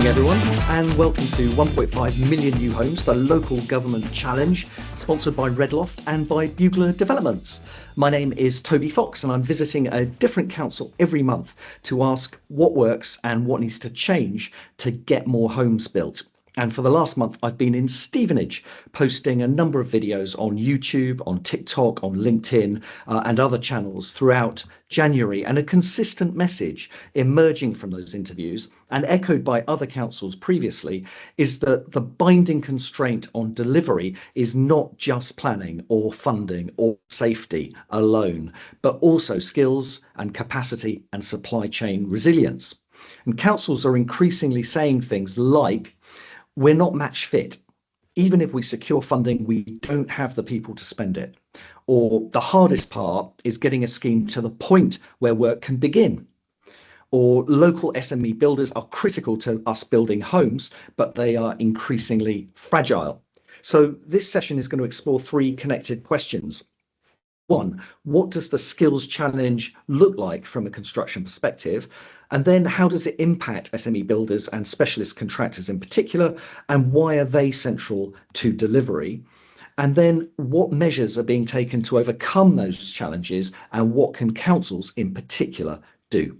morning, everyone, and welcome to 1.5 million new homes, the local government challenge, sponsored by Loft and by Bugler Developments. My name is Toby Fox, and I'm visiting a different council every month to ask what works and what needs to change to get more homes built. And for the last month, I've been in Stevenage, posting a number of videos on YouTube, on TikTok, on LinkedIn, and other channels throughout January. And a consistent message emerging from those interviews and echoed by other councils previously is that the binding constraint on delivery is not just planning or funding or safety alone, but also skills and capacity and supply chain resilience. And councils are increasingly saying things like, we're not match fit. Even if we secure funding, we don't have the people to spend it. Or the hardest part is getting a scheme to the point where work can begin. Or local SME builders are critical to us building homes, but they are increasingly fragile. So this session is going to explore three connected questions. One, what does the skills challenge look like from a construction perspective? And then how does it impact SME builders and specialist contractors in particular? And why are they central to delivery? And then what measures are being taken to overcome those challenges, and what can councils in particular do?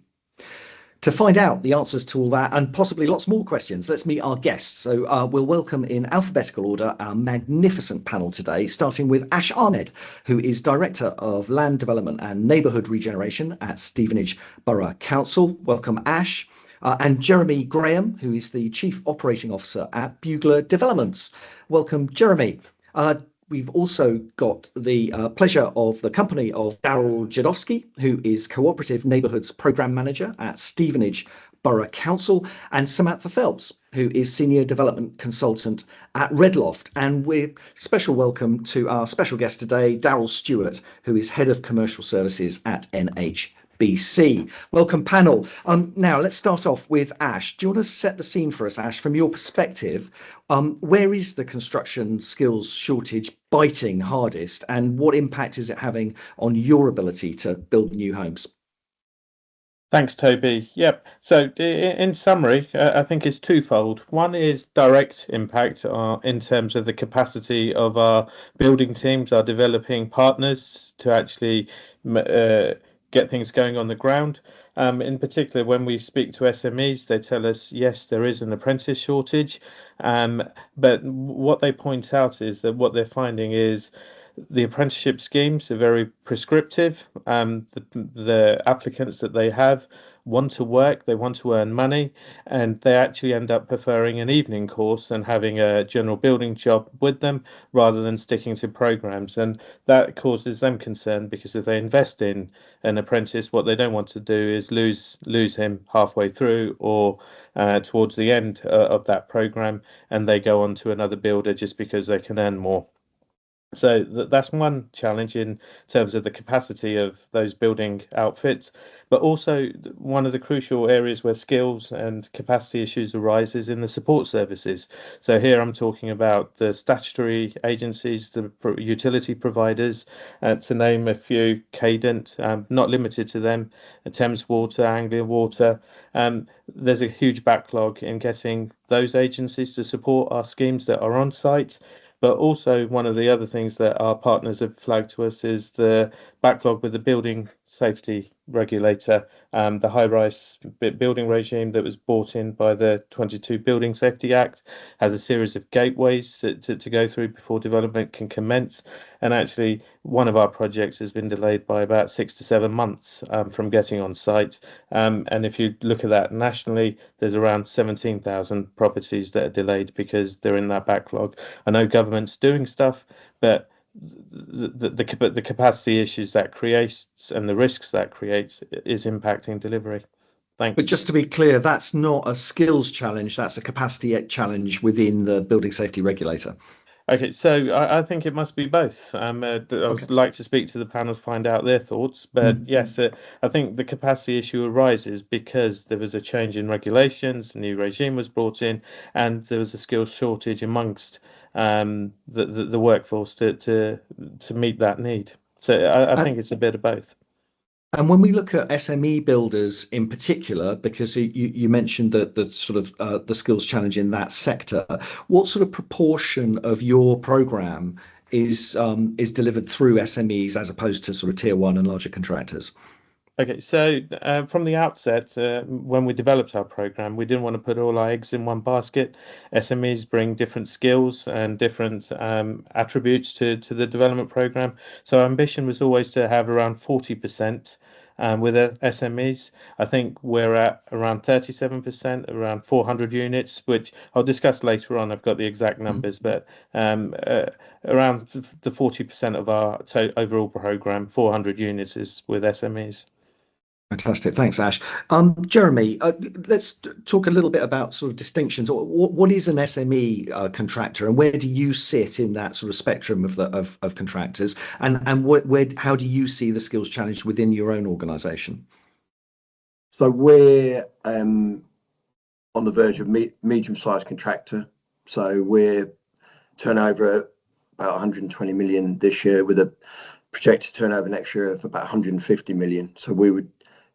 To find out the answers to all that and possibly lots more questions, let's meet our guests. So we'll welcome in alphabetical order our magnificent panel today, starting with Ahmed, who is Director of Land Development and Neighbourhood Regeneration at Stevenage Borough Council. Welcome, Ash. And Jeremy Graham, who is the Chief Operating Officer at Bugler Developments. Welcome, Jeremy. We've also got the pleasure of the company of Daryl Jedowski, who is Co-operative Neighbourhoods Programme Manager at Stevenage Borough Council, and Samantha Phelps, who is Senior Development Consultant at Loft. And we're special welcome to our special guest today, Daryl Stewart, who is Head of Commercial Services at NHBC. Welcome, panel. Now, let's start off with Ash. Do you want to set the scene for us, Ash, from your perspective? Where is the construction skills shortage biting hardest, and what impact is it having on your ability to build new homes? Thanks, Toby. Yep. So in summary, I think it's twofold. One is direct impact in terms of the capacity of our building teams, our developing partners to actually get things going on the ground. In particular, when we speak to SMEs, they tell us, yes, there is an apprentice shortage. But what they point out is that what they're finding is the apprenticeship schemes are very prescriptive. The applicants that they have want to work, they want to earn money, and they actually end up preferring an evening course and having a general building job with them rather than sticking to programs. And that causes them concern, because if they invest in an apprentice, what they don't want to do is lose him halfway through or towards the end of that program, and they go on to another builder just because they can earn more. So that's one challenge in terms of the capacity of those building outfits, but also one of the crucial areas where skills and capacity issues arise is in the support services. So here I'm talking about the statutory agencies, the utility providers, to name a few: Cadent, not limited to them, Thames Water, Anglia Water. There's a huge backlog in getting those agencies to support our schemes that are on site. But also, one of the other things that our partners have flagged to us is the backlog with the building safety regulator. The high-rise building regime that was brought in by the 22 Building Safety Act has a series of gateways to go through before development can commence. And actually, one of our projects has been delayed by about 6 to 7 months from getting on site. And if you look at that nationally, there's around 17,000 properties that are delayed because they're in that backlog. I know government's doing stuff, but the capacity issues that creates and the risks that creates is impacting delivery. Thanks. But just to be clear, that's not a skills challenge, that's a capacity challenge within the building safety regulator. Okay, so I think it must be both. I would like to speak to the panel to find out their thoughts, but yes, I think the capacity issue arises because there was a change in regulations, a new regime was brought in, and there was a skills shortage amongst the workforce to meet that need. So I think it's a bit of both. And when we look at SME builders in particular, because you mentioned the sort of the skills challenge in that sector, what sort of proportion of your program is delivered through SMEs as opposed to sort of tier one and larger contractors? Okay, so from the outset, when we developed our program, we didn't want to put all our eggs in one basket. SMEs bring different skills and different attributes to the development program. So our ambition was always to have around 40% with SMEs. I think we're at around 37%, around 400 units, which I'll discuss later on. I've got the exact numbers, but around the 40% of our overall program, 400 units, is with SMEs. Fantastic. Thanks, Ash. Jeremy, let's talk a little bit about sort of distinctions. What is an SME contractor, and where do you sit in that sort of spectrum of contractors? And how do you see the skills challenge within your own organisation? So we're on the verge of medium-sized contractor. So we're turnover about 120 million this year, with a projected turnover next year of about 150 million. So we would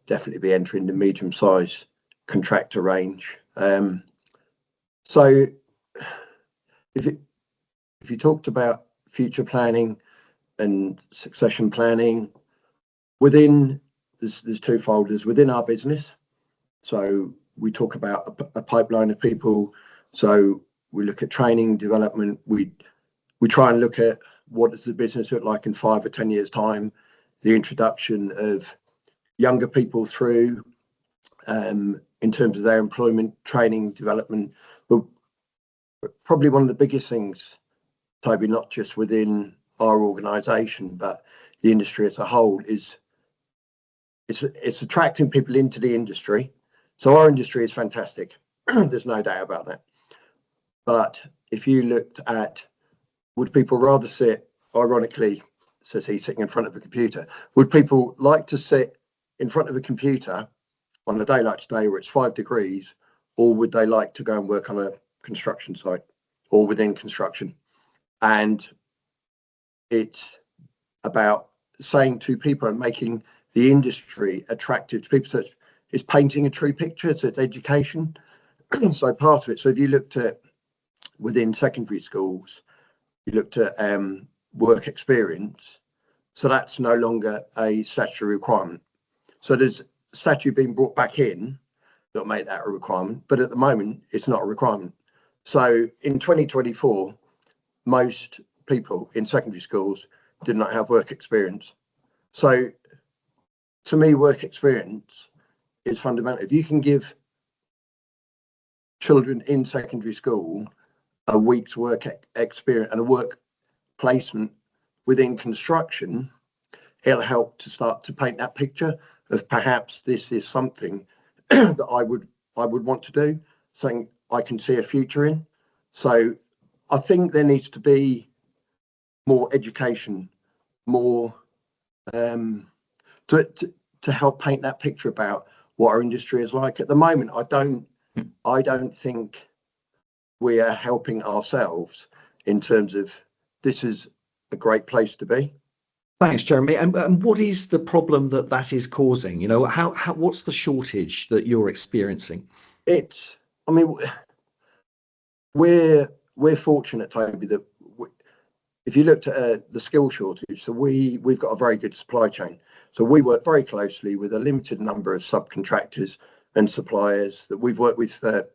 definitely be entering the medium-sized contractor range. So if you talked about future planning and succession planning, within there's two folders within our business. So we talk about a pipeline of people. So we look at training, development. We try and look at what does the business look like in 5 or 10 years' time. The introduction of younger people through in terms of their employment, training, development. But probably one of the biggest things, Toby, not just within our organisation, but the industry as a whole, is it's attracting people into the industry. So our industry is fantastic. There's no doubt about that. But if you looked at, would people rather sit, ironically, says he, sitting in front of a computer, would people like to sit in front of a computer on a day like today where it's 5 degrees, or would they like to go and work on a construction site or within construction? And it's about saying to people and making the industry attractive to people. So it's painting a true picture, so it's education. So part of it, so if you looked at within secondary schools, you looked at work experience, so that's no longer a statutory requirement. So there's a statute being brought back in that'll make that a requirement, but at the moment it's not a requirement. So in 2024, most people in secondary schools did not have work experience. So to me, work experience is fundamental. If you can give children in secondary school a week's work experience and a work placement within construction, it'll help to start to paint that picture of perhaps this is something that I would want to do, something I can see a future in. So I think there needs to be more education, more to help paint that picture about what our industry is like. At the moment, I don't think we are helping ourselves in terms of this is a great place to be. Thanks, Jeremy. And what is the problem that is causing? You know, what's the shortage that you're experiencing? I mean, we're fortunate, Toby, that if you looked at the skill shortage, so we've got a very good supply chain. So we work very closely with a limited number of subcontractors and suppliers that we've worked with for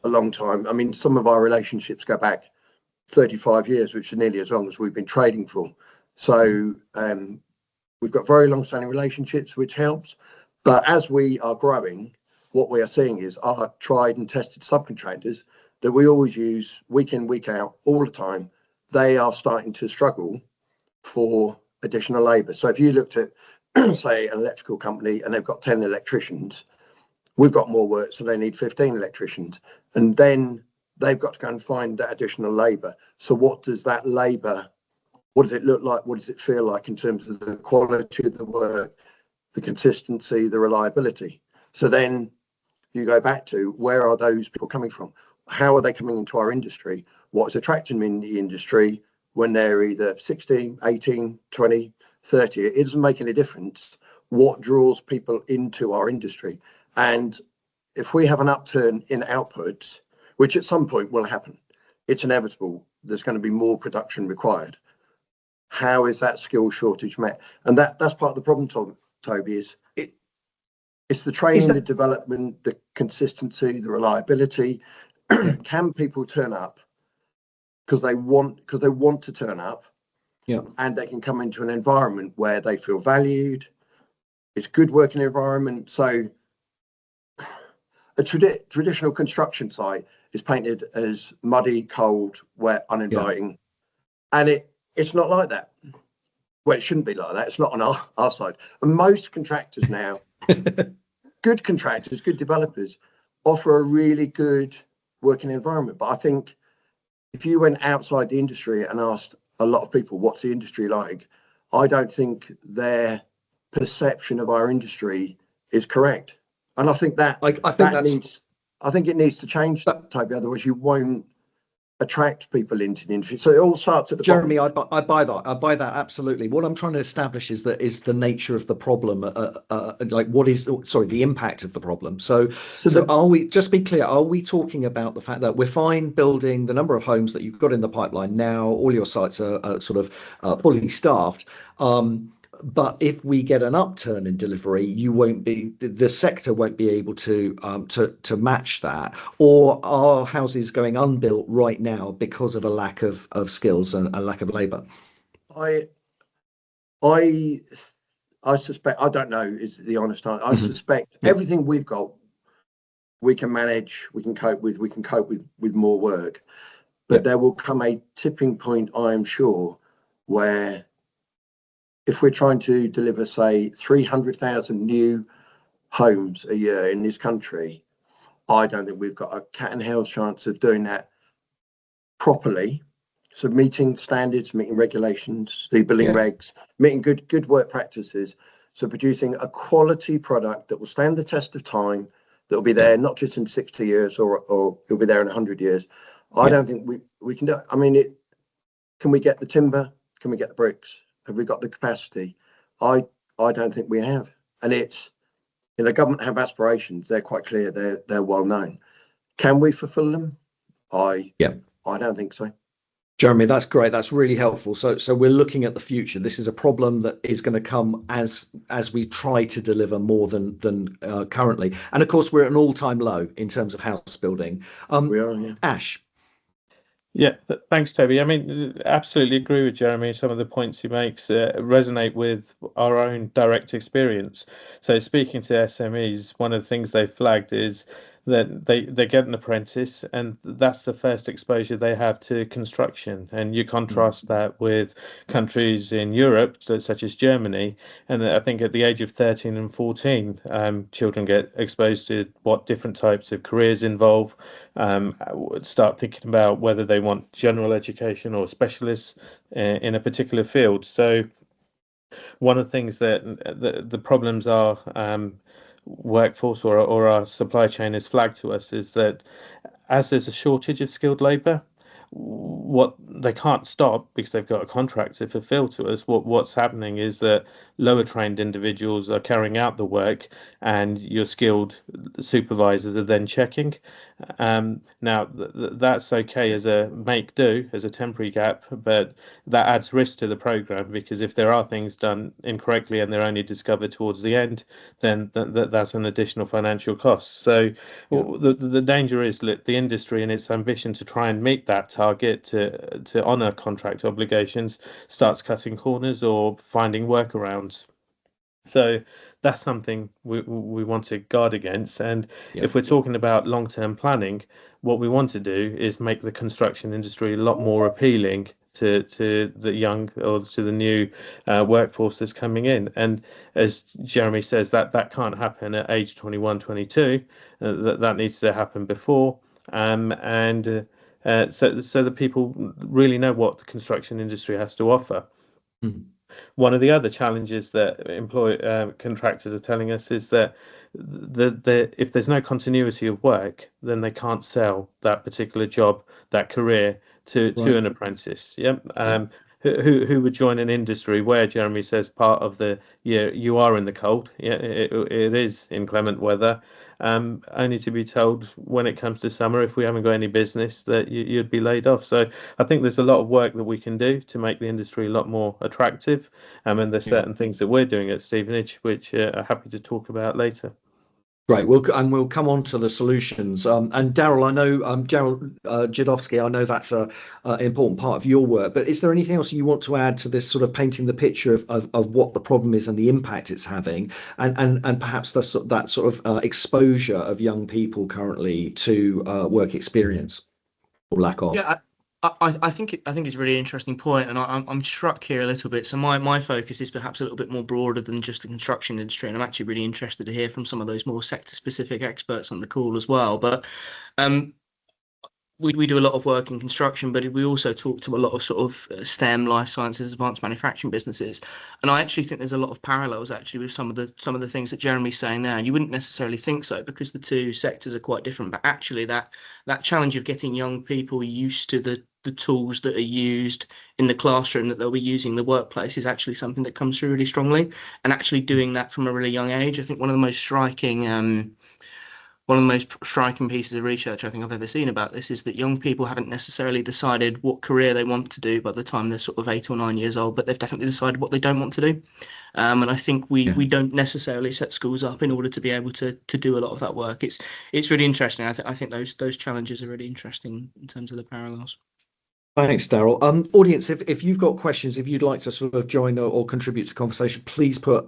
a long time. I mean, some of our relationships go back 35 years, which are nearly as long as we've been trading for. So we've got very long-standing relationships, which helps. But as we are growing, what we are seeing is our tried and tested subcontractors that we always use week in, week out, all the time, they are starting to struggle for additional labour. So if you looked at, say, an electrical company and they've got 10 electricians, we've got more work, so they need 15 electricians. And then they've got to go and find that additional labour. So what does that labour, what does it look like? What does it feel like in terms of the quality of the work, the consistency, the reliability? So then you go back to, where are those people coming from? How are they coming into our industry? What's attracting them in the industry when they're either 16, 18, 20, 30? It doesn't make any difference. what draws people into our industry. And if we have an upturn in outputs, which at some point will happen, it's inevitable, there's going to be more production required. How is that skill shortage met? And that's part of the problem, Toby, it's the training, the development, the consistency, the reliability. Can people turn up because they want to turn up, and they can come into an environment where they feel valued? It's good working environment. So a traditional construction site is painted as muddy, cold, wet, uninviting, and it's not like that. Well, it shouldn't be like that. It's not on our side. And most contractors now, good contractors, good developers, offer a really good working environment. But I think if you went outside the industry and asked a lot of people, what's the industry like? I don't think their perception of our industry is correct. And I think that I think it needs to change, Toby. Otherwise, you won't attract people into the industry. So it all starts at the Jeremy, bottom. I buy that. I buy that absolutely. What I'm trying to establish is the nature of the problem, like what is the impact of the problem. So are we, just be clear, are we talking about the fact that we're fine building the number of homes that you've got in the pipeline now, all your sites are sort of fully staffed, but if we get an upturn in delivery, the sector won't be able to match that, or are houses going unbuilt right now because of a lack of skills and a lack of labour? I suspect, I don't know is the honest answer. I suspect everything we've got, we can manage, we can cope with more work, but there will come a tipping point, I am sure, where if we're trying to deliver, say, 300,000 new homes a year in this country, I don't think we've got a cat and hell's chance of doing that properly. So meeting standards, meeting regulations, the building regs, meeting good work practices. So producing a quality product that will stand the test of time, that will be there not just in 60 years or it'll be there in 100 years. I don't think we can do it. I mean, can we get the timber? Can we get the bricks? Have we got the capacity? I don't think we have. And it's, government have aspirations. They're quite clear. They're well known. Can we fulfill them? I don't think so. Jeremy, that's great. That's really helpful. So we're looking at the future. This is a problem that is going to come as we try to deliver more than currently. And of course, we're at an all-time low in terms of house building. We are, yeah. Ash. Yeah, thanks, Toby. I mean, absolutely agree with Jeremy. Some of the points he makes resonate with our own direct experience. So speaking to SMEs, one of the things they flagged is that they get an apprentice and that's the first exposure they have to construction. And you contrast that with countries in Europe, such as Germany, and I think at the age of 13 and 14, children get exposed to what different types of careers involve, start thinking about whether they want general education or specialists in a particular field. So one of the things that the problems are workforce or our supply chain has flagged to us is that as there's a shortage of skilled labour, what they can't stop because they've got a contract to fulfill to us. What's happening is that lower trained individuals are carrying out the work and your skilled supervisors are then checking. Now that's okay as a make do, as a temporary gap, but that adds risk to the programme because if there are things done incorrectly and they're only discovered towards the end, then that's an additional financial cost. So the danger is that the industry in its ambition to try and meet that target to honour contract obligations starts cutting corners or finding workarounds. So that's something we want to guard against. And if we're talking about long-term planning, what we want to do is make the construction industry a lot more appealing to the young or to the new workforce that's coming in. And as Jeremy says, that can't happen at age 21, 22. That needs to happen before. So that people really know what the construction industry has to offer. One of the other challenges that contractors are telling us is that if there's no continuity of work, then they can't sell that particular job, that career to an apprentice. who would join an industry where Jeremy says part of the year you are in the cold. Yeah, it is inclement weather. Only to be told when it comes to summer, if we haven't got any business, that you'd be laid off. So I think there's a lot of work that we can do to make the industry a lot more attractive. And there's certain things that we're doing at Stevenage, which I'm happy to talk about later. Great. We'll come on to the solutions. And Daryl, I know Daryl Jedowski, I know that's a important part of your work. But is there anything else you want to add to this sort of painting the picture of what the problem is and the impact it's having, and perhaps that sort of exposure of young people currently to work experience or lack of? Yeah, I think it's a really interesting point, and I'm struck here a little bit. So my focus is perhaps a little bit more broader than just the construction industry, and I'm actually really interested to hear from some of those more sector-specific experts on the call as well. But we do a lot of work in construction, but we also talk to a lot of sort of STEM, life sciences, advanced manufacturing businesses, and I actually think there's a lot of parallels actually with some of the things that Jeremy's saying there. And you wouldn't necessarily think so because the two sectors are quite different, but actually that challenge of getting young people used to the tools that are used in the classroom that they'll be using in the workplace is actually something that comes through really strongly, and actually doing that from a really young age. I think one of the most striking pieces of research I think I've ever seen about this is that young people haven't necessarily decided what career they want to do by the time they're sort of 8 or 9 years old, but they've definitely decided what they don't want to do. And I think we don't necessarily set schools up in order to be able to do a lot of that work. It's really interesting. I think those challenges are really interesting in terms of the parallels. Thanks, Daryl. Audience, if you've got questions, if you'd like to sort of join or contribute to conversation, please put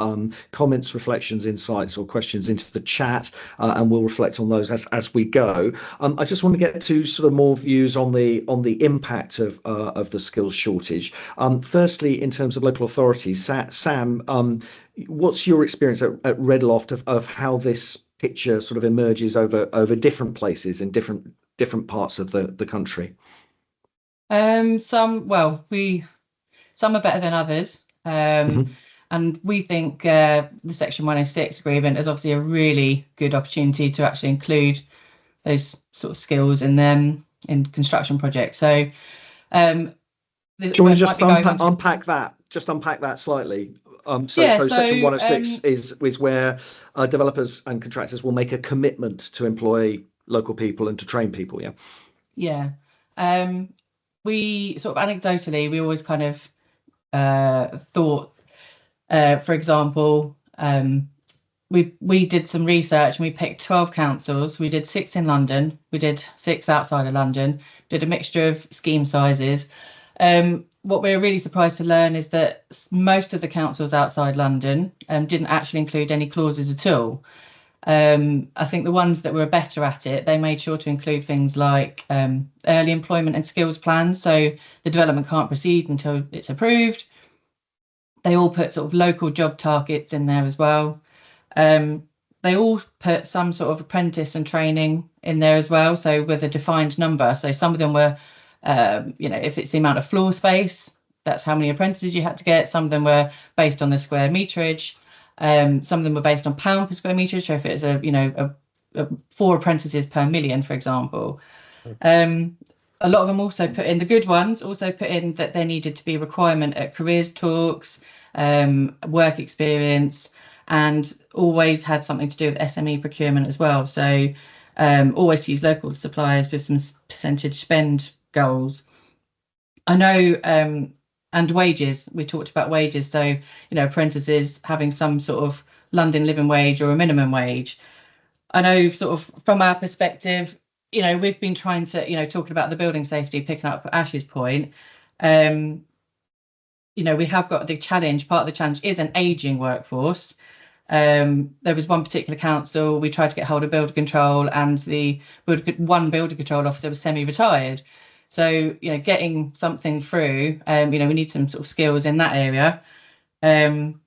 comments, reflections, insights, or questions into the chat, and we'll reflect on those as we go. I just want to get to sort of more views on the impact of the skills shortage. Firstly, in terms of local authorities, Sam, what's your experience at Red Loft of how this picture sort of emerges over different places in different parts of the country? Some are better than others, and we think the Section 106 agreement is obviously a really good opportunity to actually include those sort of skills in construction projects. So, do you want to just unpack that slightly? So Section 106 is where developers and contractors will make a commitment to employ local people and to train people. Yeah. We sort of anecdotally, we always kind of thought, for example, we did some research and we picked 12 councils. We did 6 in London. We did 6 outside of London. Did a mixture of scheme sizes. What we're really surprised to learn is that most of the councils outside London didn't actually include any clauses at all. I think the ones that were better at it, they made sure to include things like early employment and skills plans, so the development can't proceed until it's approved. They all put sort of local job targets in there as well. They all put some sort of apprentice and training in there as well, so with a defined number. So some of them were, if it's the amount of floor space, that's how many apprentices you had to get. Some of them were based on the square meterage. Some of them were based on pound per square metre. So if it's 4 apprentices per million, for example, a lot of them also put in, the good ones also put in that there needed to be a requirement at careers talks, work experience, and always had something to do with SME procurement as well. So always use local suppliers with some percentage spend goals. I know. And wages, we talked about wages. So, apprentices having some sort of London living wage or a minimum wage. I know sort of from our perspective, we've been trying to, talking about the building safety, picking up Ash's point. We have got the challenge. Part of the challenge is an ageing workforce. There was one particular council, we tried to get hold of builder control, and one builder control officer was semi-retired. So, getting something through, we need some sort of skills in that area. Talking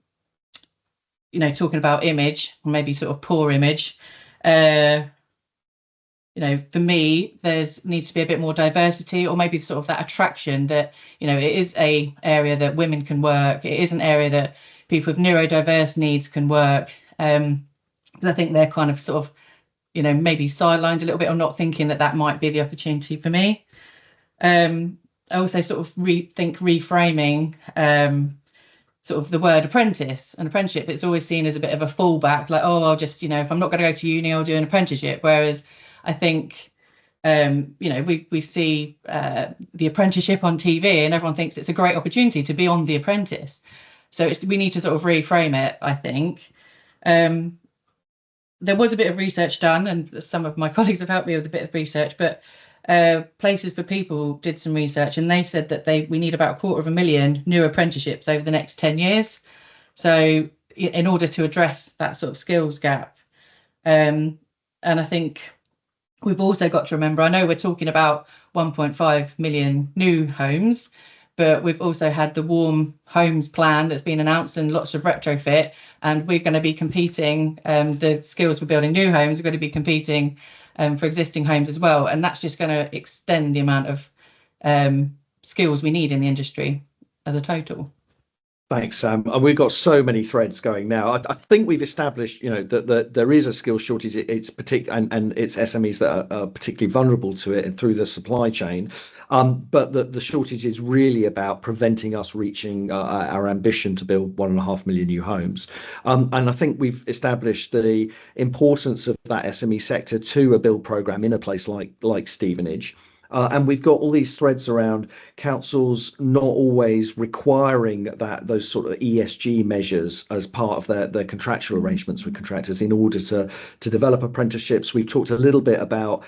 about image, maybe sort of poor image. For me, needs to be a bit more diversity, or maybe sort of that attraction that, it is a area that women can work. It is an area that people with neurodiverse needs can work. Because I think they're kind of sort of, maybe sidelined a little bit, or not thinking that might be the opportunity for me. also sort of reframing sort of the word apprentice and apprenticeship. It's always seen as a bit of a fallback, like, oh, I'll just, if I'm not going to go to uni, I'll do an apprenticeship. Whereas I think, we see the apprenticeship on TV and everyone thinks it's a great opportunity to be on The Apprentice. So we need to sort of reframe it, I think. There was a bit of research done, and some of my colleagues have helped me with a bit of research, but Places for People did some research, and they said that we need about 250,000 new apprenticeships over the next 10 years. So in order to address that sort of skills gap. And I think we've also got to remember, I know we're talking about 1.5 million new homes, but we've also had the Warm Homes plan that's been announced and lots of retrofit, and we're going to be competing, the skills for building new homes are going to be competing for existing homes as well, and that's just going to extend the amount of skills we need in the industry as a total. Thanks, Sam. And we've got so many threads going now. I think we've established, that there is a skill shortage. It's and it's SMEs that are particularly vulnerable to it and through the supply chain. But the shortage is really about preventing us reaching our ambition to build 1.5 million new homes. And I think we've established the importance of that SME sector to a build programme in a place like Stevenage. And we've got all these threads around councils not always requiring those sort of ESG measures as part of their contractual arrangements with contractors in order to develop apprenticeships. We've talked a little bit about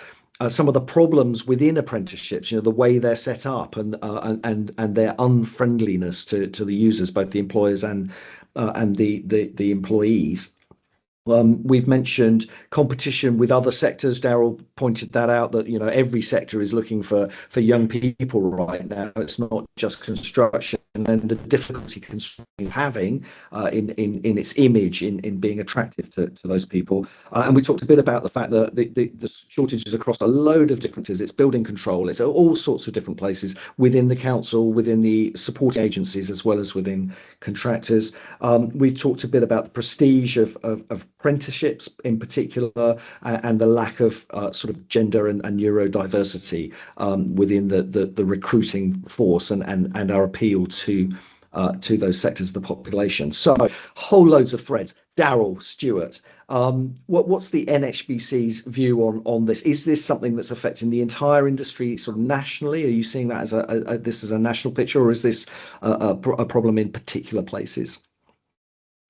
some of the problems within apprenticeships, the way they're set up and their unfriendliness to the users, both the employers and the employees. We've mentioned competition with other sectors. Daryl pointed that out, that every sector is looking for young people right now. It's not just construction, and the difficulty construction is having in its image in being attractive to those people. And we talked a bit about the fact that the shortages across a load of differences. It's building control. It's all sorts of different places within the council, within the supporting agencies, as well as within contractors. We've talked a bit about the prestige of apprenticeships in particular, and the lack of sort of gender and neurodiversity within the recruiting force and our appeal to those sectors of the population. So whole loads of threads. Darryl, Stewart, what's the NHBC's view on this? Is this something that's affecting the entire industry sort of nationally? Are you seeing that as this is a national picture, or is this a problem in particular places?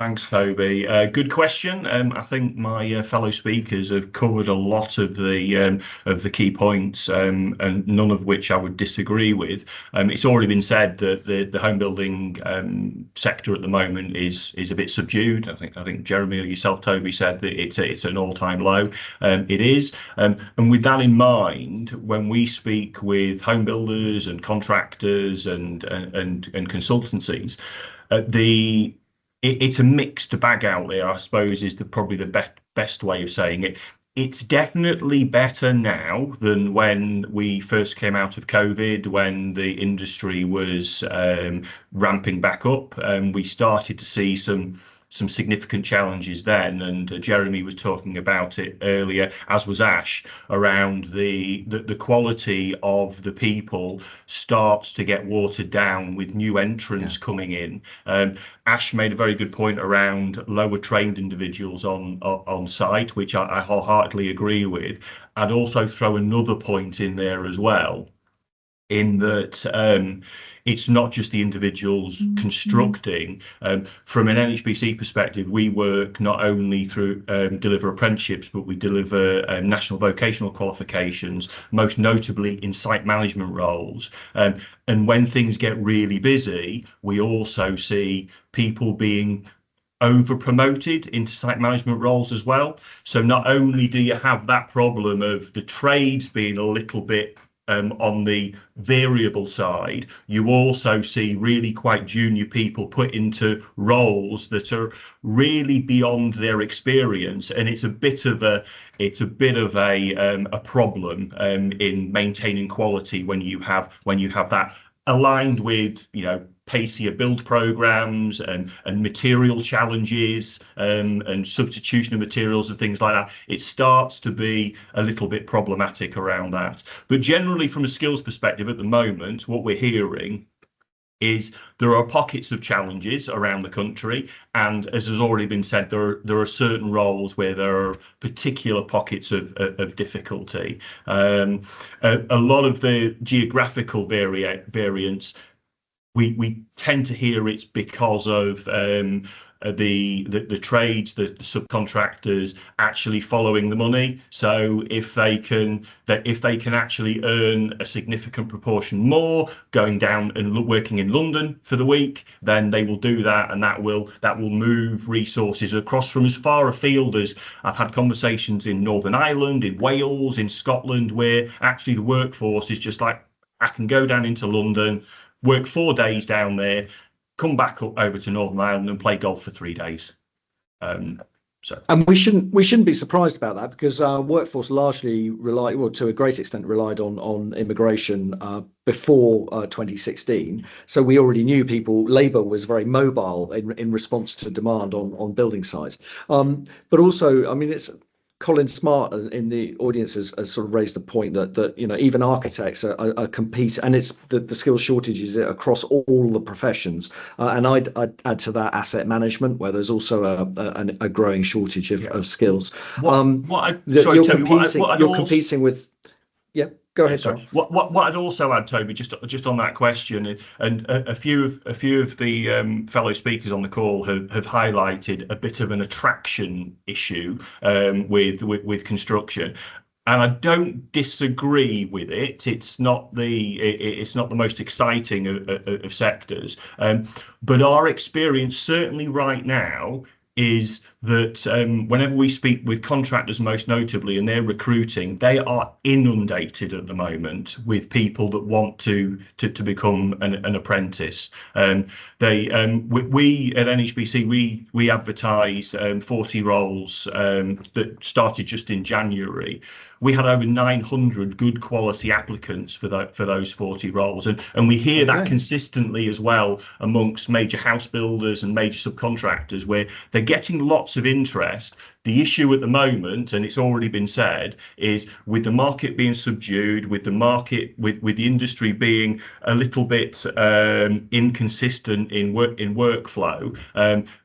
Thanks, Toby. Good question. I think my fellow speakers have covered a lot of the key points, and none of which I would disagree with. It's already been said that the home building sector at the moment is a bit subdued. I think Jeremy or yourself, Toby, said that it's an all-time low. It is, and with that in mind, when we speak with home builders and contractors and consultancies, it's a mixed bag out there, I suppose, is probably the best way of saying it. It's definitely better now than when we first came out of COVID, when the industry was ramping back up. We started to see some significant challenges then, and Jeremy was talking about it earlier, as was Ash, around the quality of the people starts to get watered down with new entrants coming in. Ash made a very good point around lower trained individuals on site, which I wholeheartedly agree with. I'd also throw another point in there as well, in that it's not just the individuals constructing. From an NHBC perspective, we work not only through deliver apprenticeships, but we deliver national vocational qualifications, most notably in site management roles. And when things get really busy, we also see people being over promoted into site management roles as well. So not only do you have that problem of the trades being a little bit on the variable side, you also see really quite junior people put into roles that are really beyond their experience, and it's a bit of a problem in maintaining quality when you have that aligned with pacier build programs and material challenges and substitution of materials and things like that, it starts to be a little bit problematic around that. But generally, from a skills perspective at the moment, what we're hearing is there are pockets of challenges around the country, and as has already been said, there are certain roles where there are particular pockets of difficulty. A lot of the geographical variance, we tend to hear it's because of the trades, the subcontractors actually following the money. So if they can actually earn a significant proportion more going down and working in London for the week, then they will do that, and that will move resources across from as far afield as I've had conversations in Northern Ireland, in Wales, in Scotland, where actually the workforce is just like, I can go down into London, work 4 days down there, come back up over to Northern Ireland and play golf for 3 days. And we shouldn't be surprised about that, because our workforce largely relied, well, to a great extent, relied on immigration before 2016. So we already knew labour was very mobile in response to demand on building sites. But also, I mean, it's Colin Smart in the audience has sort of raised the point that even architects are competing, and it's the skills shortages across all the professions. And I'd add to that asset management, where there's also a growing shortage of skills. You're competing with. Yeah, go ahead. Sorry. What I'd also add, Toby, just on that question, and a few of the fellow speakers on the call have highlighted a bit of an attraction issue with construction. And I don't disagree with it. It's not the most exciting of sectors, but our experience certainly right now is that whenever we speak with contractors, most notably, and they're recruiting, they are inundated at the moment with people that want to become an apprentice. We at NHBC we advertised 40 roles that started just in January. We had over 900 good quality applicants for those 40 roles, and we hear that consistently as well amongst major house builders and major subcontractors, where they're getting lots of interest. The issue at the moment, and it's already been said, is with the market being subdued, with the market with the industry being a little bit inconsistent in workflow,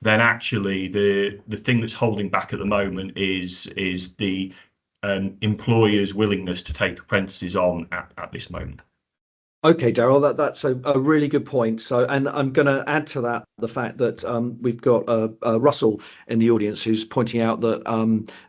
then actually the thing that's holding back at the moment is the employers' willingness to take apprentices on at this moment. Okay, Daryl, that's a really good point. So, and I'm going to add to that the fact that we've got Russell in the audience who's pointing out that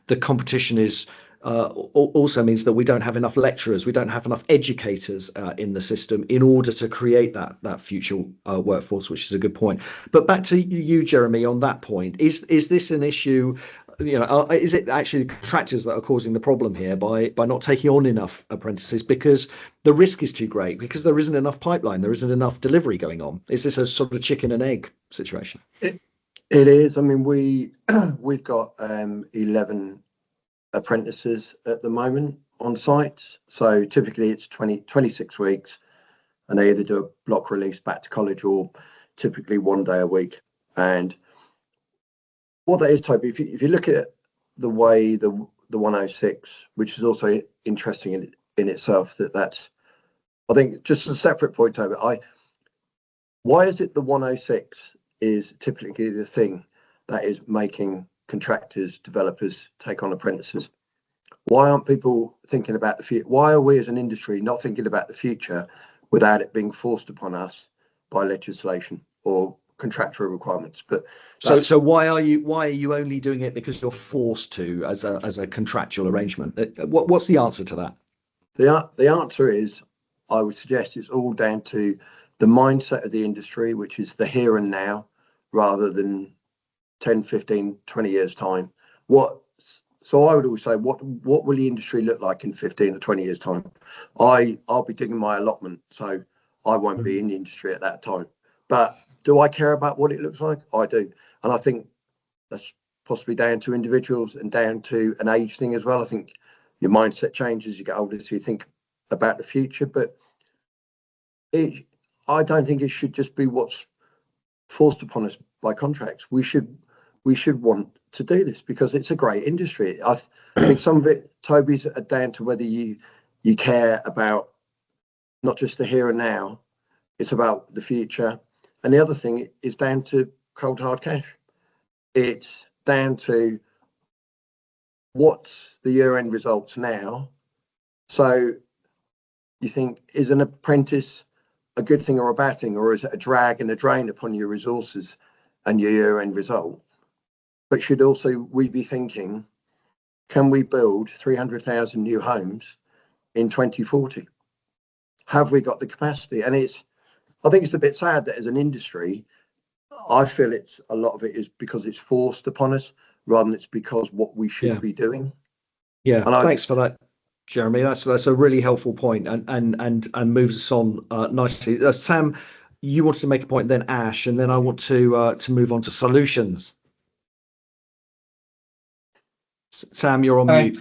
the competition is also means that we don't have enough lecturers, we don't have enough educators in the system in order to create that future workforce, which is a good point. But back to you, Jeremy, on that point, is this an issue? Is it actually the contractors that are causing the problem here by not taking on enough apprentices because the risk is too great, because there isn't enough pipeline, there isn't enough delivery going on? Is this a sort of chicken and egg situation? It is. I mean, we've got 11 apprentices at the moment on sites. So typically it's 26 weeks, and they either do a block release back to college or typically 1 day a week. And what that is, Toby, if you look at the way the 106, which is also interesting in itself, that's, I think, just a separate point, Toby. Why is it the 106 is typically the thing that is making contractors, developers take on apprentices? Why aren't people thinking about the future? Why are we as an industry not thinking about the future without it being forced upon us by legislation or contractual requirements? But so why are you only doing it because you're forced to as a contractual arrangement? What's the answer to that? The answer is, I would suggest, it's all down to the mindset of the industry, which is the here and now rather than 10, 15, 20 years time. So I would always say, what will the industry look like in 15 or 20 years time? I'll be digging my allotment, so I won't be in the industry at that time. But do I care about what it looks like? I do. And I think that's possibly down to individuals and down to an age thing as well. I think your mindset changes as you get older, so you think about the future. But I don't think it should just be what's forced upon us by contracts. We should want to do this because it's a great industry. I think some of it, Toby's, are down to whether you care about not just the here and now, it's about the future. And the other thing is down to cold hard cash. It's down to what's the year-end results now. So you think, is an apprentice a good thing or a bad thing, or is it a drag and a drain upon your resources and your year-end result? But should also we be thinking, can we build 300,000 new homes in 2040? Have we got the capacity? And I think it's a bit sad that as an industry, I feel a lot of it is because it's forced upon us rather than it's because what we should be doing. Yeah, and thanks for that, Jeremy. That's a really helpful point and moves us on nicely. Sam, you wanted to make a point, then Ash, and then I want to move on to solutions. Sam, you're on mute.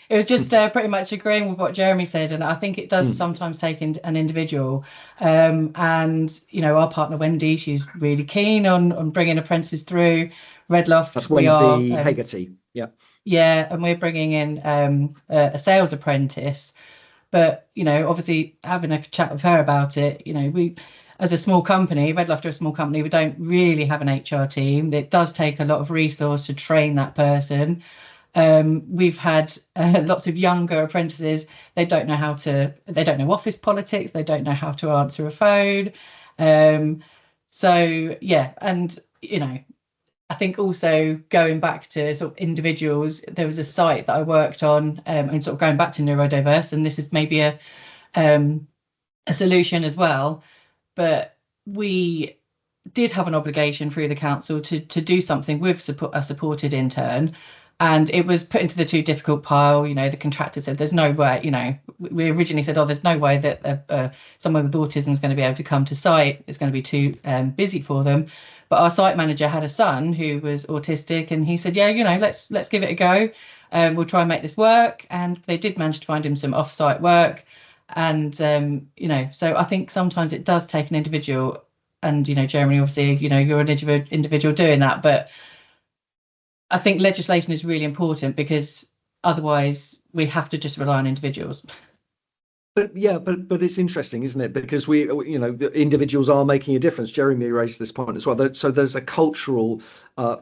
It was just pretty much agreeing with what Jeremy said, and I think it does sometimes take an individual. And our partner Wendy, she's really keen on bringing apprentices through Loft. That's Wendy Hegarty. Yeah, and we're bringing in a sales apprentice. But obviously having a chat with her about it, we, as a small company, Loft are a small company, we don't really have an HR team. It does take a lot of resource to train that person. We've had lots of younger apprentices. They don't know office politics. They don't know how to answer a phone. So yeah, and I think also going back to sort of individuals, there was a site that I worked on, and sort of going back to neurodiverse, and this is maybe a solution as well, but we did have an obligation through the council to do something with a supported intern. And it was put into the too difficult pile. The contractor said, there's no way, we originally said, there's no way that someone with autism is going to be able to come to site. It's going to be too busy for them. But our site manager had a son who was autistic, and he said, let's give it a go. We'll try and make this work. And they did manage to find him some off-site work. And, so I think sometimes it does take an individual. And, Jeremy, obviously, you're an individual doing that. But I think legislation is really important because otherwise we have to just rely on individuals. But it's interesting, isn't it? Because the individuals are making a difference. Jeremy raised this point as well. So there's a cultural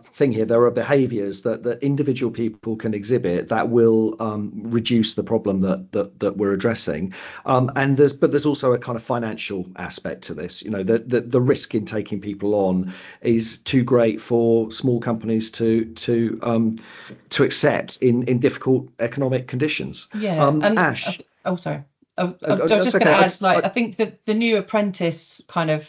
thing here. There are behaviours that individual people can exhibit that will reduce the problem that we're addressing. And there's also a kind of financial aspect to this. The risk in taking people on is too great for small companies to accept in difficult economic conditions. Yeah. Ash. Sorry. I was just going to add, I think that the new apprentice kind of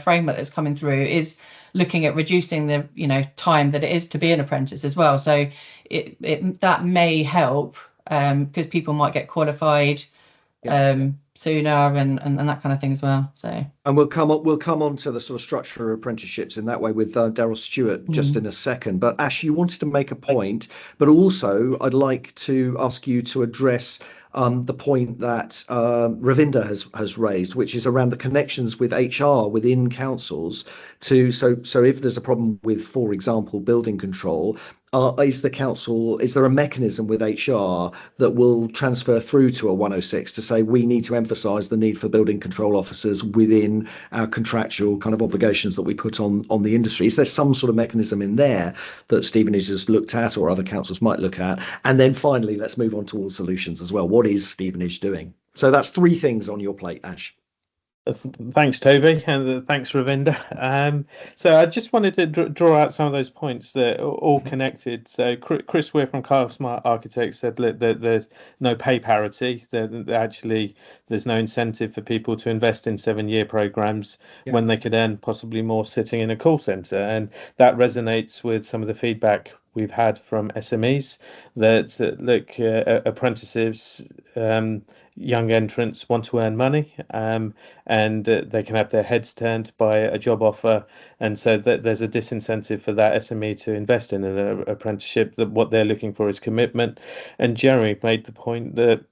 framework that's coming through is looking at reducing the time that it is to be an apprentice as well. So that may help because people might get qualified sooner and that kind of thing as well. So and we'll come on to the sort of structure of apprenticeships in that way with Daryl Stewart just in a second. But Ash, you wanted to make a point, but also I'd like to ask you to address the point that Ravinda has raised, which is around the connections with HR within councils so if there's a problem with, for example, building control, is there a mechanism with HR that will transfer through to a 106 to say we need to emphasise the need for building control officers within our contractual kind of obligations that we put on the industry? Is there some sort of mechanism in there that Stevenage has looked at or other councils might look at? And then finally, let's move on to all solutions as well. What is Stevenage doing? So that's three things on your plate, Ash. Thanks, Toby, and thanks, Ravinda. So I just wanted to draw out some of those points that are all connected. So Chris Weir from Kyle Smart Architects said that there's no pay parity. Actually, there's no incentive for people to invest in 7-year programs when they could earn possibly more sitting in a call centre. And that resonates with some of the feedback we've had from SMEs that apprentices young entrants want to earn money, and they can have their heads turned by a job offer, and so there's a disincentive for that SME to invest in an apprenticeship. That what they're looking for is commitment. And Jeremy made the point that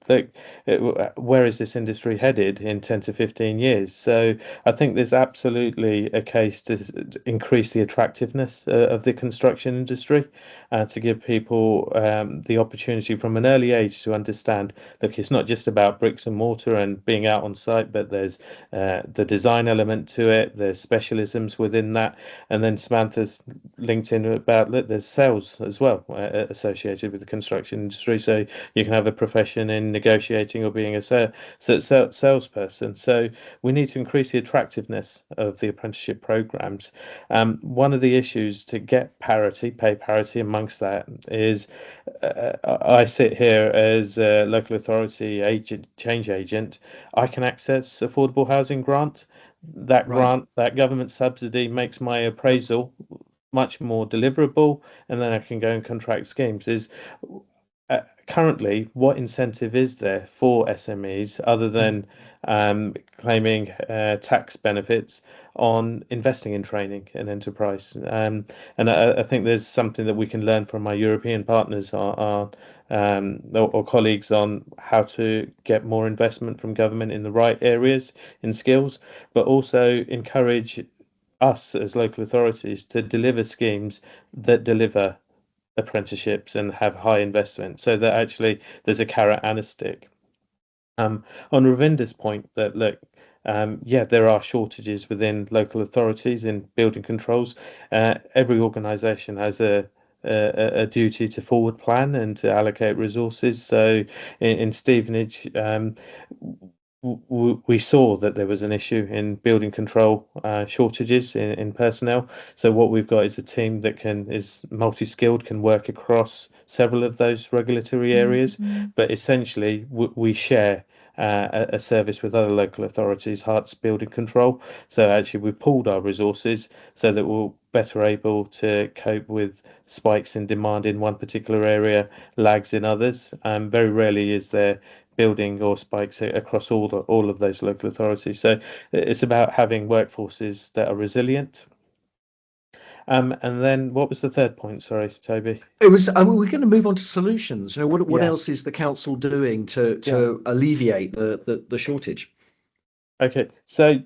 where is this industry headed in 10 to 15 years? So I think there's absolutely a case to increase the attractiveness of the construction industry, to give people the opportunity from an early age to understand, look, it's not just about bricks and mortar and being out on site, but there's the design element to it, there's specialisms within that, and then Samantha's linked in about that there's sales as well associated with the construction industry, so you can have a profession in negotiating or being a salesperson. So we need to increase the attractiveness of the apprenticeship programs. One of the issues to get parity, pay parity amongst that is I sit here as a local authority change agent. I can access affordable housing grant. That grant, that government subsidy makes my appraisal much more deliverable, and then I can go and contract schemes. Currently, what incentive is there for SMEs other than claiming tax benefits on investing in training and enterprise? And I think there's something that we can learn from our European partners or colleagues on how to get more investment from government in the right areas in skills, but also encourage us as local authorities to deliver schemes that deliver apprenticeships and have high investment, so that actually there's a carrot and a stick. On Ravinder's point that look, there are shortages within local authorities in building controls. Every organisation has a duty to forward plan and to allocate resources. So in Stevenage, we saw that there was an issue in building control shortages in personnel. So what we've got is a team that is multi-skilled, can work across several of those regulatory areas. But essentially, we share a service with other local authorities, Herts Building Control. So actually, we pooled our resources so that we're better able to cope with spikes in demand in one particular area, lags in others. Very rarely is there building or spikes across all of those local authorities. So it's about having workforces that are resilient. And then what was the third point? Sorry, Toby. It was we're going to move on to solutions. What else is the council doing to alleviate the shortage? Okay, so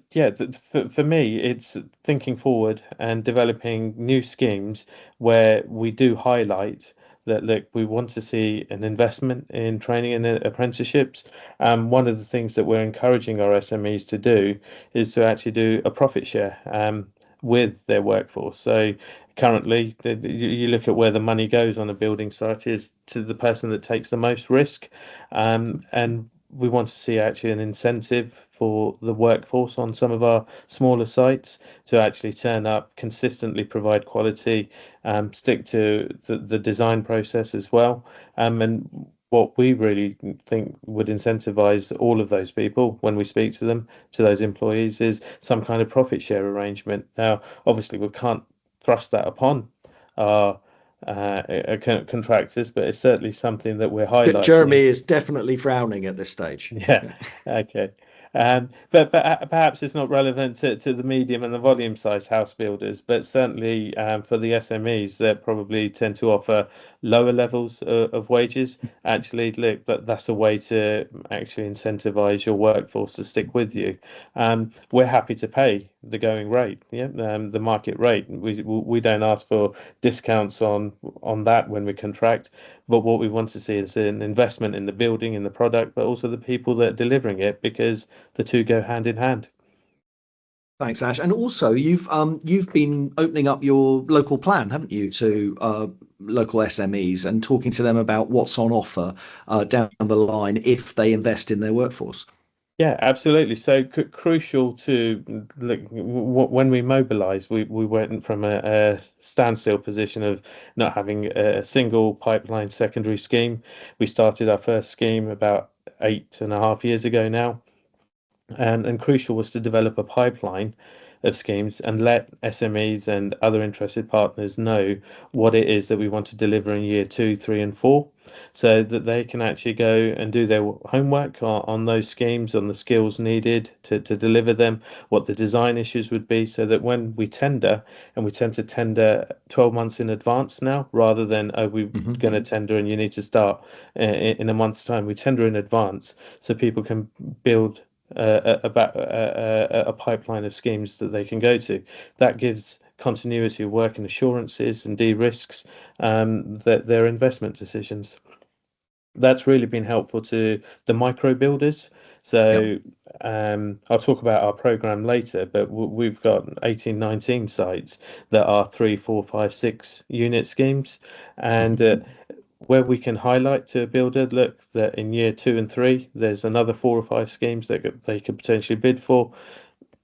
for me, it's thinking forward and developing new schemes where we do highlight that, look, we want to see an investment in training and apprenticeships. One of the things that we're encouraging our SMEs to do is to actually do a profit share with their workforce. So currently, you look at where the money goes on a building site is to the person that takes the most risk, and we want to see actually an incentive for the workforce on some of our smaller sites to actually turn up, consistently provide quality, stick to the design process as well. And what we really think would incentivize all of those people when we speak to them, to those employees, is some kind of profit share arrangement. Now, obviously, we can't thrust that upon our contractors, but it's certainly something that we're highlighting. Jeremy is definitely frowning at this stage. Yeah. Okay. But perhaps it's not relevant to the medium and the volume size house builders, but certainly for the SMEs that probably tend to offer lower levels of wages. Actually, look, that's a way to actually incentivize your workforce to stick with you. We're happy to pay the going rate, the market rate. We don't ask for discounts on that when we contract, but what we want to see is an investment in the building, in the product, but also the people that are delivering it, because the two go hand in hand. Thanks, Ash. And also, you've been opening up your local plan, haven't you, to local SMEs and talking to them about what's on offer down the line if they invest in their workforce. Yeah, absolutely. So crucial to look, when we mobilise, we went from a standstill position of not having a single pipeline secondary scheme. We started our first scheme about 8.5 years ago now, and crucial was to develop a pipeline of schemes and let SMEs and other interested partners know what it is that we want to deliver in year 2, 3 and 4, so that they can actually go and do their homework on those schemes, on the skills needed to deliver them, what the design issues would be, so that when we tender, and we tend to tender 12 months in advance now, rather than we're going to tender and you need to start in a month's time. We tender in advance so people can build a pipeline of schemes that they can go to. That gives continuity of work and assurances and de-risks their investment decisions. That's really been helpful to the micro builders. So I'll talk about our program later, but we've got 18, 19 sites that are 3, 4, 5, 6 unit schemes, and where we can highlight to a builder, look, that in year 2 and 3 there's another 4 or 5 schemes that they could potentially bid for.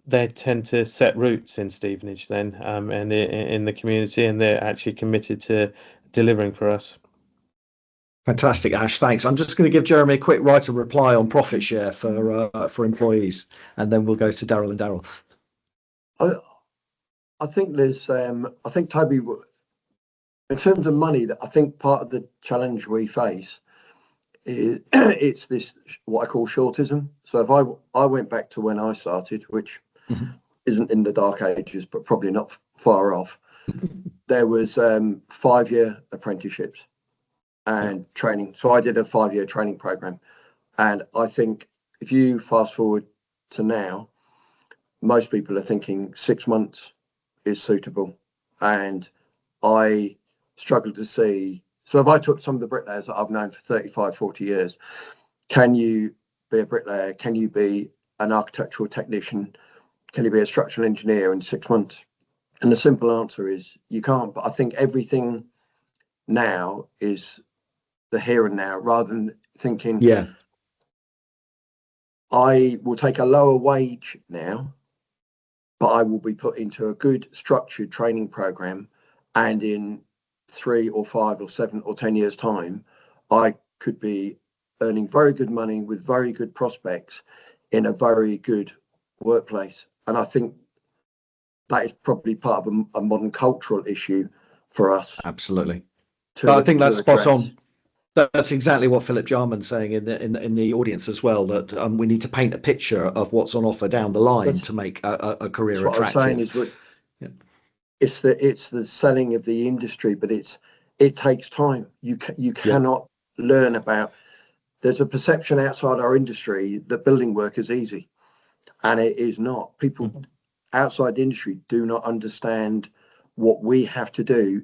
They tend to set roots in Stevenage then, and in the community, and they're actually committed to delivering for us. Fantastic, Ash. Thanks. I'm just going to give Jeremy a quick right of reply on profit share for employees, and then we'll go to Daryl and Daryl. I think there's, I think Toby, in terms of money, that I think part of the challenge we face is it's this what I call shortism. So if I went back to when I started, which isn't in the dark ages, but probably not far off, there was 5-year apprenticeships and training. So I did a 5-year training program, and I think if you fast forward to now, most people are thinking 6 months is suitable, and I struggle to see. So if I took some of the bricklayers that I've known for 35, 40 years, can you be a bricklayer? Can you be an architectural technician? Can you be a structural engineer in 6 months? And the simple answer is you can't. But I think everything now is the here and now, rather than thinking, I will take a lower wage now, but I will be put into a good structured training program, and in 3 or 5 or 7 or 10 years time, I could be earning very good money with very good prospects in a very good workplace. And I think that is probably part of a modern cultural issue for us. Absolutely. I think that's spot on. That's exactly what Philip Jarman's saying in the audience as well, that we need to paint a picture of what's on offer down the line to make a career attractive. What I'm saying is it's the selling of the industry, but it takes time. You cannot learn about. There's a perception outside our industry that building work is easy, and it is not. People outside the industry do not understand what we have to do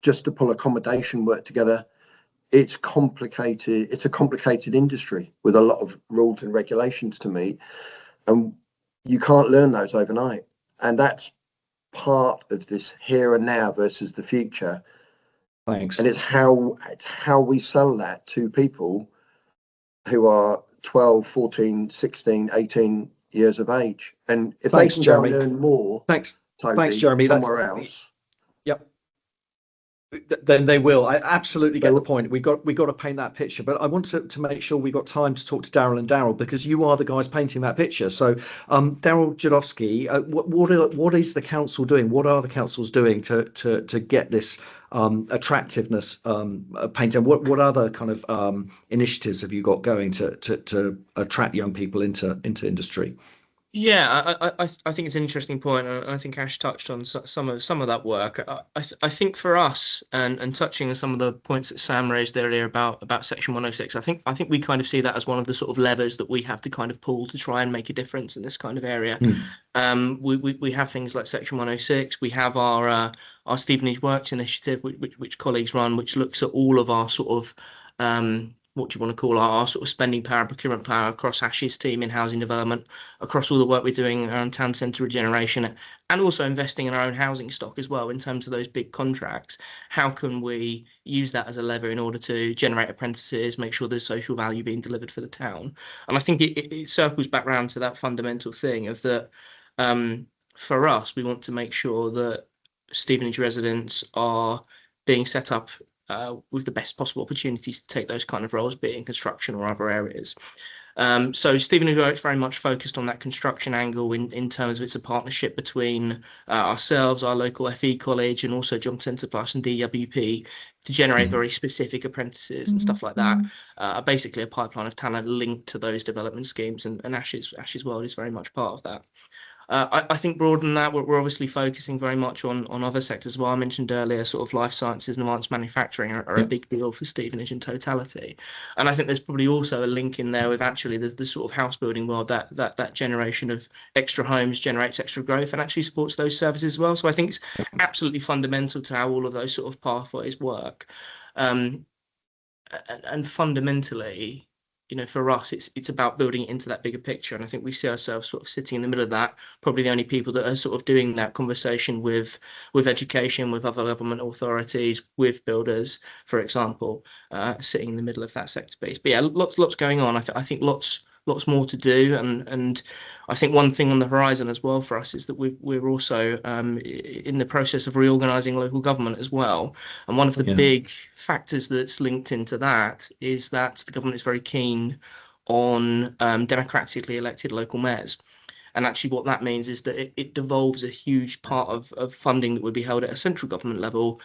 just to pull accommodation work together. It's complicated. It's a complicated industry with a lot of rules and regulations to meet, and you can't learn those overnight. And that's part of this here and now versus the future. Thanks. And it's how we sell that to people who are 12, 14, 16, 18 years of age. And if they can go and earn more, thanks, Toby, Jeremy, somewhere else. Then they will. I absolutely get the point. We got to paint that picture, but I want to make sure we got time to talk to Daryl and Daryl, because you are the guys painting that picture. So Daryl Jedowski, what is the council doing? What are the councils doing to get this attractiveness painted? What other kind of initiatives have you got going to attract young people into industry? Yeah, I think it's an interesting point, and I think Ash touched on some of that work. I think for us, and touching on some of the points that Sam raised earlier about Section 106, I think we kind of see that as one of the sort of levers that we have to kind of pull to try and make a difference in this kind of area. We have things like Section 106. We have our Stevenage Works initiative, which colleagues run, which looks at all of our sort of what do you want to call our sort of spending power, procurement power across Ash's team in housing development, across all the work we're doing around town centre regeneration, and also investing in our own housing stock as well in terms of those big contracts. How can we use that as a lever in order to generate apprentices, make sure there's social value being delivered for the town? And I think it circles back round to that fundamental thing of that for us, we want to make sure that Stevenage residents are being set up with the best possible opportunities to take those kind of roles, be it in construction or other areas. So Stevenage Works very much focused on that construction angle in terms of it's a partnership between ourselves, our local FE college, and also Johnson Enterprise and DWP to generate very specific apprentices and stuff like that. Basically a pipeline of talent linked to those development schemes, and Ash's World is very much part of that. I think broader than that, we're obviously focusing very much on other sectors as well. I mentioned earlier, sort of life sciences and advanced manufacturing are a big deal for Stevenage in totality. And I think there's probably also a link in there with actually the sort of house building world, that generation of extra homes generates extra growth and actually supports those services as well. So I think it's absolutely fundamental to how all of those sort of pathways work. And fundamentally, for us, it's about building it into that bigger picture. And I think we see ourselves sort of sitting in the middle of that, probably the only people that are sort of doing that conversation with education, with other government authorities, with builders, for example, sitting in the middle of that sector piece. But yeah, lots going on. I think lots more to do, and I think one thing on the horizon as well for us is that we're also in the process of reorganising local government as well. And one of the big factors that's linked into that is that the government is very keen on democratically elected local mayors. And actually what that means is that it devolves a huge part of funding that would be held at a central government level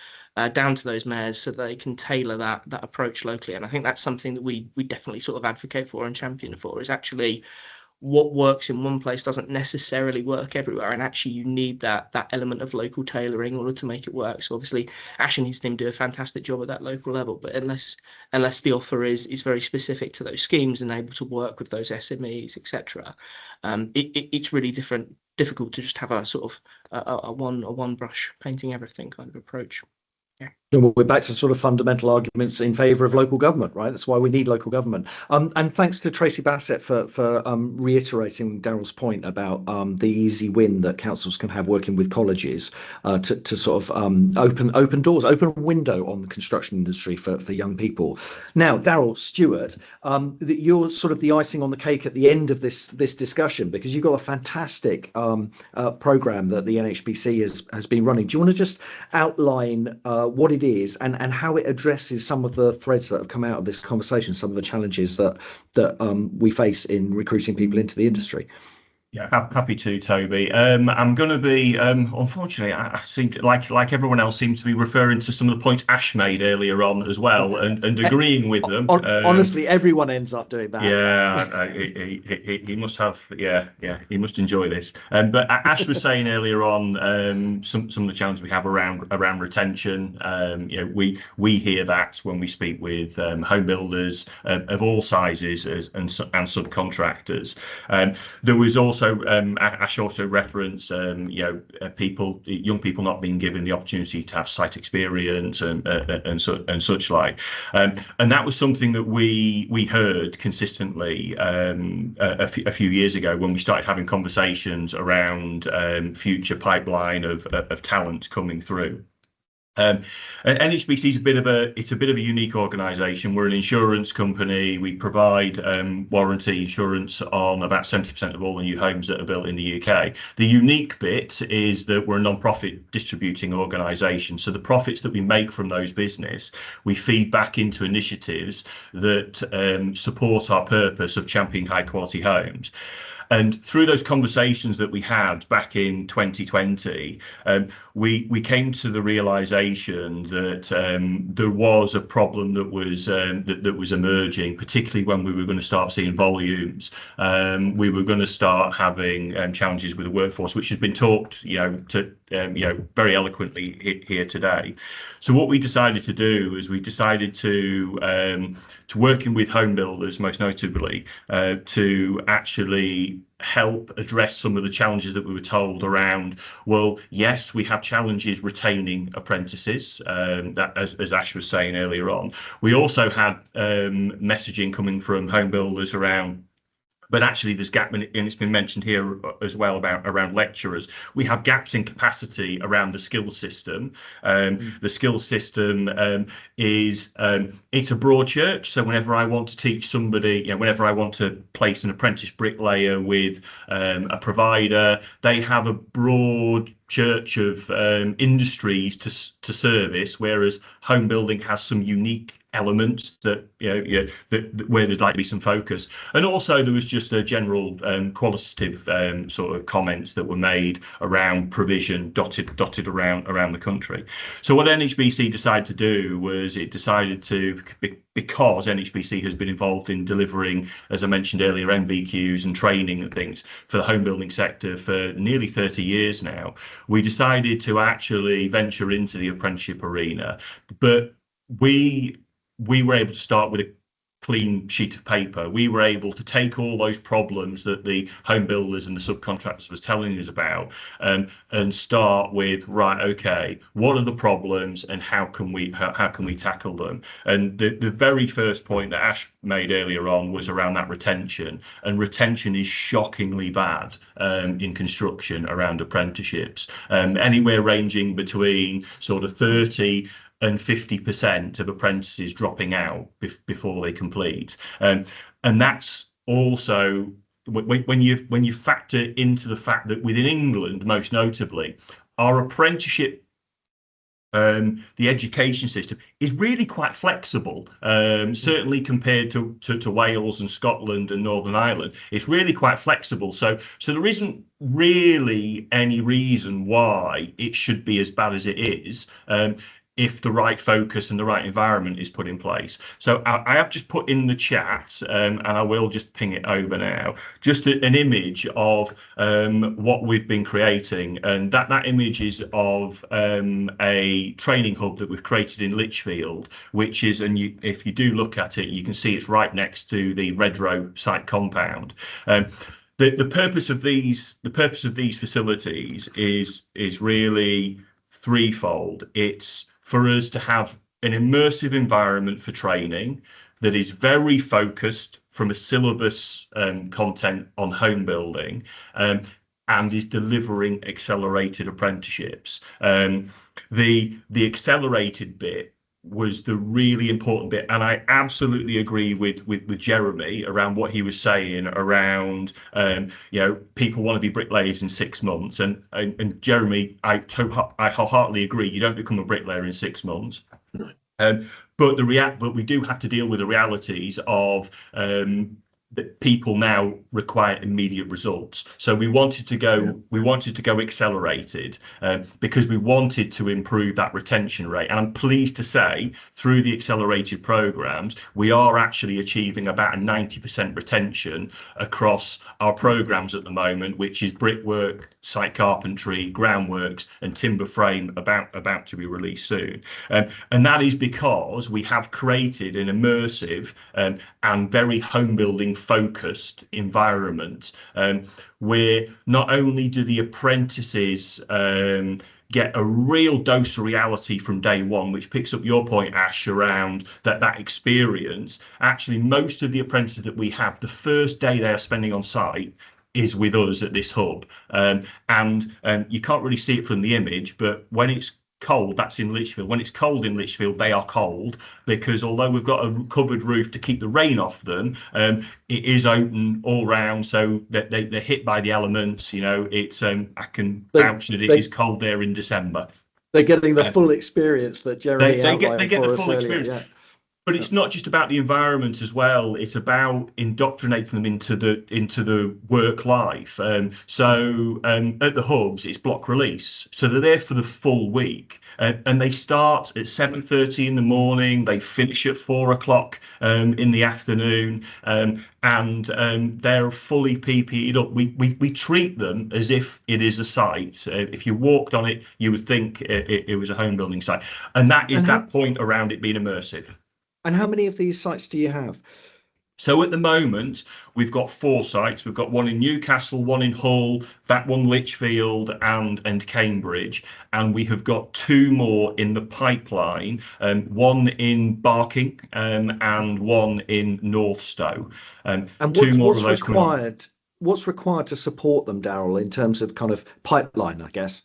down to those mayors so they can tailor that approach locally. And I think that's something that we definitely sort of advocate for and champion for, is actually what works in one place doesn't necessarily work everywhere, and actually you need that element of local tailoring in order to make it work. So obviously Ash and his team do a fantastic job at that local level, but unless the offer is very specific to those schemes and able to work with those SMEs, etc., it's really difficult to just have a sort of a one brush painting everything kind of approach. Yeah. We're back to sort of fundamental arguments in favour of local government, right? That's why we need local government. And thanks to Tracy Bassett for reiterating Daryl's point about the easy win that councils can have working with colleges to sort of open doors, open a window on the construction industry for young people. Now, Daryl, Stewart, you're sort of the icing on the cake at the end of this discussion, because you've got a fantastic programme that the NHBC has been running. Do you want to just outline what it is and how it addresses some of the threads that have come out of this conversation, some of the challenges that we face in recruiting people into the industry? Yeah, happy to, Toby. I'm going to be, unfortunately, I seem to, like everyone else, seems to be referring to some of the points Ash made earlier on as well, and agreeing with them. Honestly, everyone ends up doing that. Yeah, he must have. Yeah, he must enjoy this. But Ash was saying earlier on some of the challenges we have around retention. We hear that when we speak with home builders of all sizes and subcontractors. There was also Ash also referenced young people not being given the opportunity to have site experience and such like, and that was something that we heard consistently a few years ago when we started having conversations around future pipeline of talent coming through. And NHBC is a bit of a unique organisation. We're an insurance company. We provide warranty insurance on about 70% of all the new homes that are built in the UK. The unique bit is that we're a non-profit distributing organisation. So the profits that we make from those business, we feed back into initiatives that support our purpose of championing high quality homes. And through those conversations that we had back in 2020, we came to the realization that there was a problem that was emerging, particularly when we were going to start seeing volumes. We were going to start having challenges with the workforce, which has been talked, very eloquently here today. So what we decided to do is we decided to working with home builders, most notably, to actually help address some of the challenges that we were told around. Well, yes, we have challenges retaining apprentices, that as Ash was saying earlier on. We also had messaging coming from home builders around, but actually there's gap, and it's been mentioned here as well around lecturers. We have gaps in capacity around the skills system. The skills system is it's a broad church. So whenever I want to teach somebody, whenever I want to place an apprentice bricklayer with a provider, they have a broad church of industries to service, whereas home building has some unique elements that where there'd like to be some focus. And also there was just a general qualitative sort of comments that were made around provision dotted around the country. So what NHBC decided to do was it decided to, because NHBC has been involved in delivering, as I mentioned earlier, MVQs and training and things for the home building sector for nearly 30 years now, we decided to actually venture into the apprenticeship arena. But we were able to start with a clean sheet of paper. We were able to take all those problems that the home builders and the subcontractors was telling us about and start with, right, okay, what are the problems and how can we tackle them? And the very first point that Ash made earlier on was around that retention, and retention is shockingly bad in construction around apprenticeships, anywhere ranging between sort of 30 and 50% of apprentices dropping out before they complete, and that's also when you factor into the fact that within England, most notably, our apprenticeship, the education system is really quite flexible, certainly compared to Wales and Scotland and Northern Ireland. It's really quite flexible, so there isn't really any reason why it should be as bad as it is, if the right focus and the right environment is put in place. So I have just put in the chat, and I will just ping it over now, just an image of what we've been creating. And that image is of a training hub that we've created in Lichfield, which is, and if you do look at it, you can see it's right next to the Red Row site compound. The purpose of these facilities is really threefold. It's for us to have an immersive environment for training that is very focused from a syllabus content on home building, and is delivering accelerated apprenticeships. The accelerated bit was the really important bit, and I absolutely agree with Jeremy around what he was saying around people want to be bricklayers in 6 months, and Jeremy, I wholeheartedly agree, you don't become a bricklayer in 6 months. But we do have to deal with the realities of that people now require immediate results. So we wanted to go accelerated because we wanted to improve that retention rate. And I'm pleased to say through the accelerated programs, we are actually achieving about a 90% retention across our programs at the moment, which is brickwork, site carpentry, groundworks and timber frame about to be released soon. And that is because we have created an immersive and very home building focused environment where not only do the apprentices get a real dose of reality from day one, which picks up your point, Ash, around that experience. Actually, most of the apprentices that we have, the first day they are spending on site is with us at this hub, and you can't really see it from the image, but when it's cold, that's in Lichfield. When it's cold in Lichfield, they are cold because although we've got a covered roof to keep the rain off them, it is open all round, so that they're hit by the elements. It's I can vouch that it is cold there in December. They're getting the full experience that Jeremy outlined they get for the us full earlier. experience. Yeah. But it's not just about the environment as well. It's about indoctrinating them into the work life. So at the hubs, it's block release. So they're there for the full week. And they start at 7:30 in the morning. They finish at 4 o'clock in the afternoon. And they're fully PPE'd up. We treat them as if it is a site. If you walked on it, you would think it was a home building site. And that is that point around it being immersive. And how many of these sites do you have? So at the moment, we've got 4 sites. We've got one in Newcastle, one in Hull, that one Lichfield and Cambridge. And we have got 2 more in the pipeline, one in Barking and one in Northstowe. And 2 more what's of those required? What's required to support them, Daryl, in terms of kind of pipeline, I guess?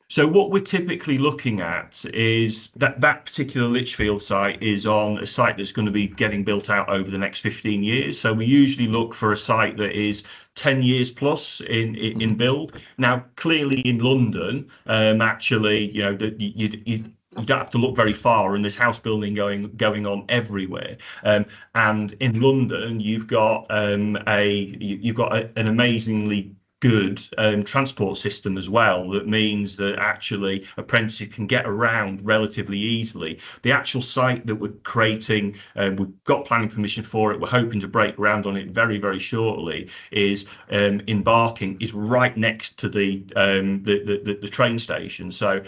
So what we're typically looking at is that particular Lichfield site is on a site that's going to be getting built out over the next 15 years. So we usually look for a site that is 10 years plus in build. Now, clearly in London, actually, you don't have to look very far, and there's house building going on everywhere. And in London, you've got an amazingly good transport system as well. That means that actually apprentices can get around relatively easily. The actual site that we're creating, we've got planning permission for it. We're hoping to break ground on it very, very shortly. Is in Barking, is right next to the train station. So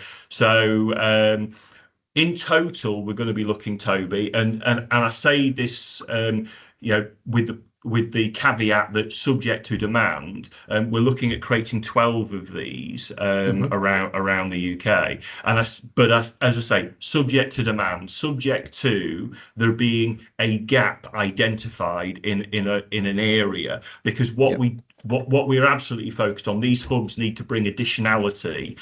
in total, we're going to be looking, Toby, and I say this, with the caveat that subject to demand, we're looking at creating 12 of these around the UK. But as I say, subject to demand, subject to there being a gap identified in an area, because what we're absolutely focused on, these hubs need to bring additionality.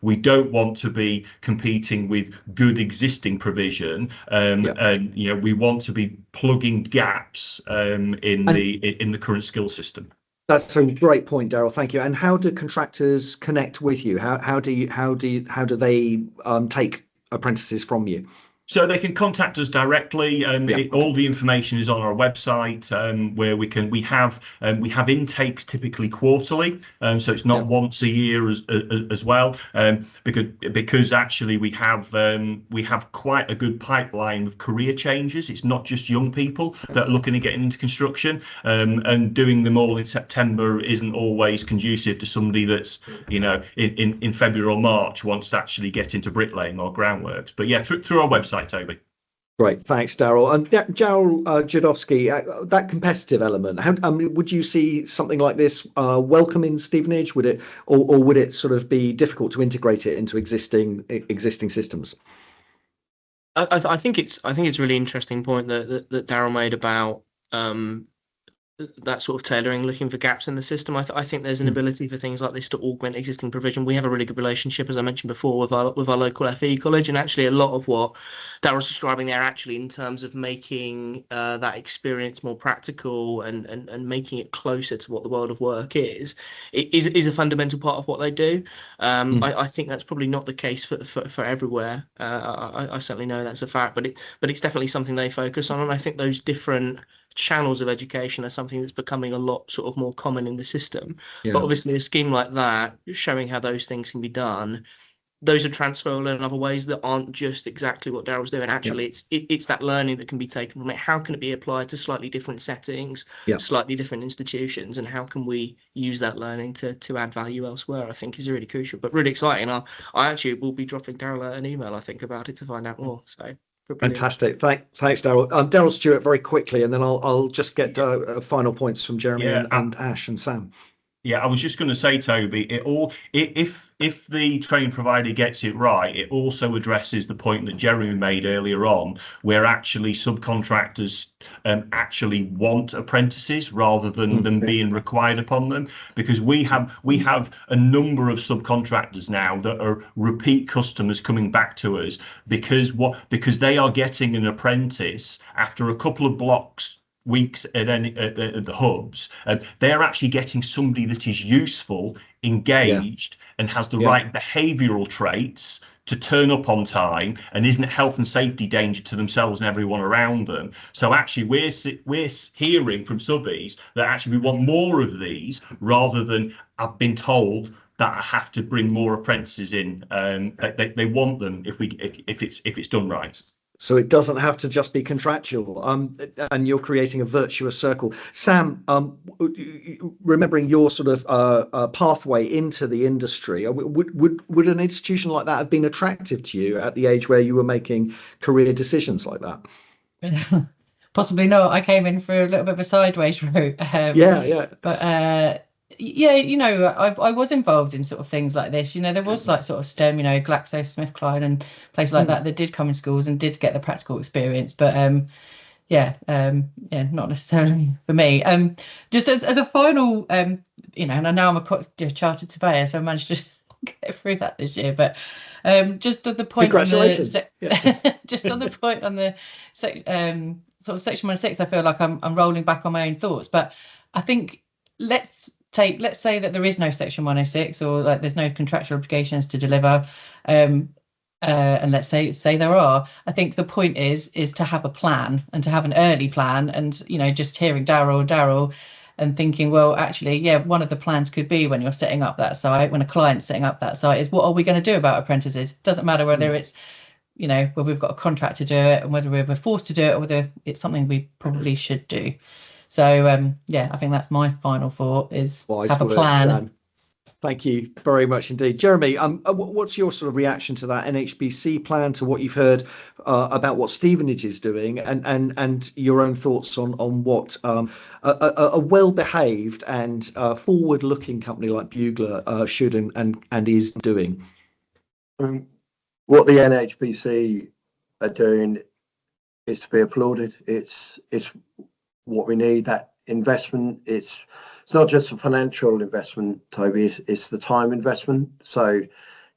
We don't want to be competing with good existing provision, and we want to be plugging gaps in the current skill system. That's a great point, Daryl. Thank you. And how do contractors connect with you? How do they take apprentices from you? So they can contact us directly. All the information is on our website, where we have intakes typically quarterly, so it's not once a year as well, because actually we have quite a good pipeline of career changes. It's not just young people that are looking at getting into construction, and doing them all in September isn't always conducive to somebody that's in February or March wants to actually get into bricklaying or groundworks. But yeah, through our website, Toby. Great, thanks, Daryl. And Daryl Jedowski, that competitive element, would you see something like this welcome in Stevenage? Would it, or would it sort of be difficult to integrate it into existing systems? I think it's a really interesting point that Daryl made about that sort of tailoring, looking for gaps in the system. I think there's an ability for things like this to augment existing provision. We have a really good relationship, as I mentioned before, with our local FE college, and actually a lot of what Daryl's describing there, actually in terms of making that experience more practical and making it closer to what the world of work is a fundamental part of what they do. I think that's probably not the case for everywhere. I certainly know that's a fact, but it's definitely something they focus on, and I think those different channels of education are something that's becoming a lot sort of more common in the system. But obviously a scheme like that, showing how those things can be done, those are transferable in other ways that aren't just exactly what Daryl's doing. Actually, it's that learning that can be taken from it. How can it be applied to slightly different settings, slightly different institutions, and how can we use that learning to add value elsewhere? I think is really crucial, but really exciting. I actually will be dropping Daryl an email, I think, about it to find out more. So fantastic. Thanks, Daryl. Daryl, Stewart, very quickly, and then I'll just get final points from Jeremy and Ash and Sam. Yeah, I was just going to say, Toby, if the training provider gets it right, it also addresses the point that Jeremy made earlier on, where actually subcontractors actually want apprentices rather than them being required upon them, because we have a number of subcontractors now that are repeat customers coming back to us because they are getting an apprentice after a couple of weeks at the hubs. They're actually getting somebody that is useful, engaged, and has the right behavioural traits to turn up on time and isn't a health and safety danger to themselves and everyone around them. So actually we're hearing from subbies that actually we want more of these, rather than I've been told that I have to bring more apprentices in. They want them if it's done right. So it doesn't have to just be contractual, and you're creating a virtuous circle. Sam, remembering your sort of pathway into the industry, would an institution like that have been attractive to you at the age where you were making career decisions like that? Possibly not. I came in for a little bit of a sideways route. But I was involved in sort of things like this. There was like sort of STEM, GlaxoSmithKline and places like that did come in schools and did get the practical experience. But not necessarily for me. Just as a final, and now I'm a chartered surveyor, so I managed to get through that this year. But just on the point, just on the point on the sort of section 106, I feel like I'm rolling back on my own thoughts. But I think let's say that there is no section 106, or like there's no contractual obligations to deliver. and let's say there are, I think the point is to have a plan, and to have an early plan. And just hearing Daryl and thinking, well, actually, yeah, one of the plans could be, when you're setting up that site, when a client's setting up that site, is what are we going to do about apprentices? Doesn't matter whether it's whether we've got a contract to do it, and whether we're forced to do it, or whether it's something we probably should do. So I think that's my final thought, is have a plan. Thank you very much indeed. Jeremy, what's your sort of reaction to that NHBC plan, to what you've heard about what Stevenage is doing, and your own thoughts on what a well-behaved and forward-looking company like Bugler should and is doing? What the NHBC are doing is to be applauded. It's what we need, that investment. It's not just a financial investment, Toby, it's the time investment. So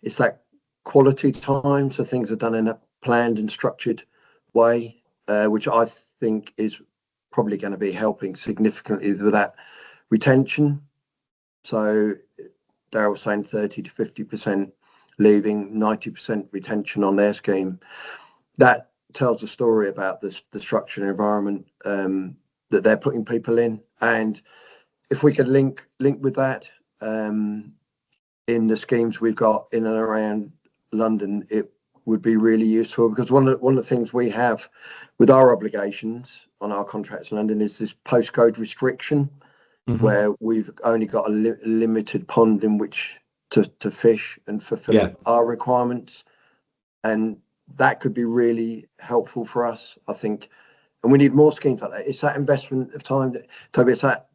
it's that quality time, so things are done in a planned and structured way, which I think is probably going to be helping significantly with that retention. So Daryl was saying 30 to 50% leaving, 90% retention on their scheme. That tells a story about the structure and environment that they're putting people in. And if we could link with that in the schemes we've got in and around London, it would be really useful, because one of the things we have with our obligations on our contracts in London is this postcode restriction, where we've only got a limited pond in which to fish and fulfill our requirements. And that could be really helpful for us, I think. And we need more schemes like that. It's that investment of time, Toby, it's that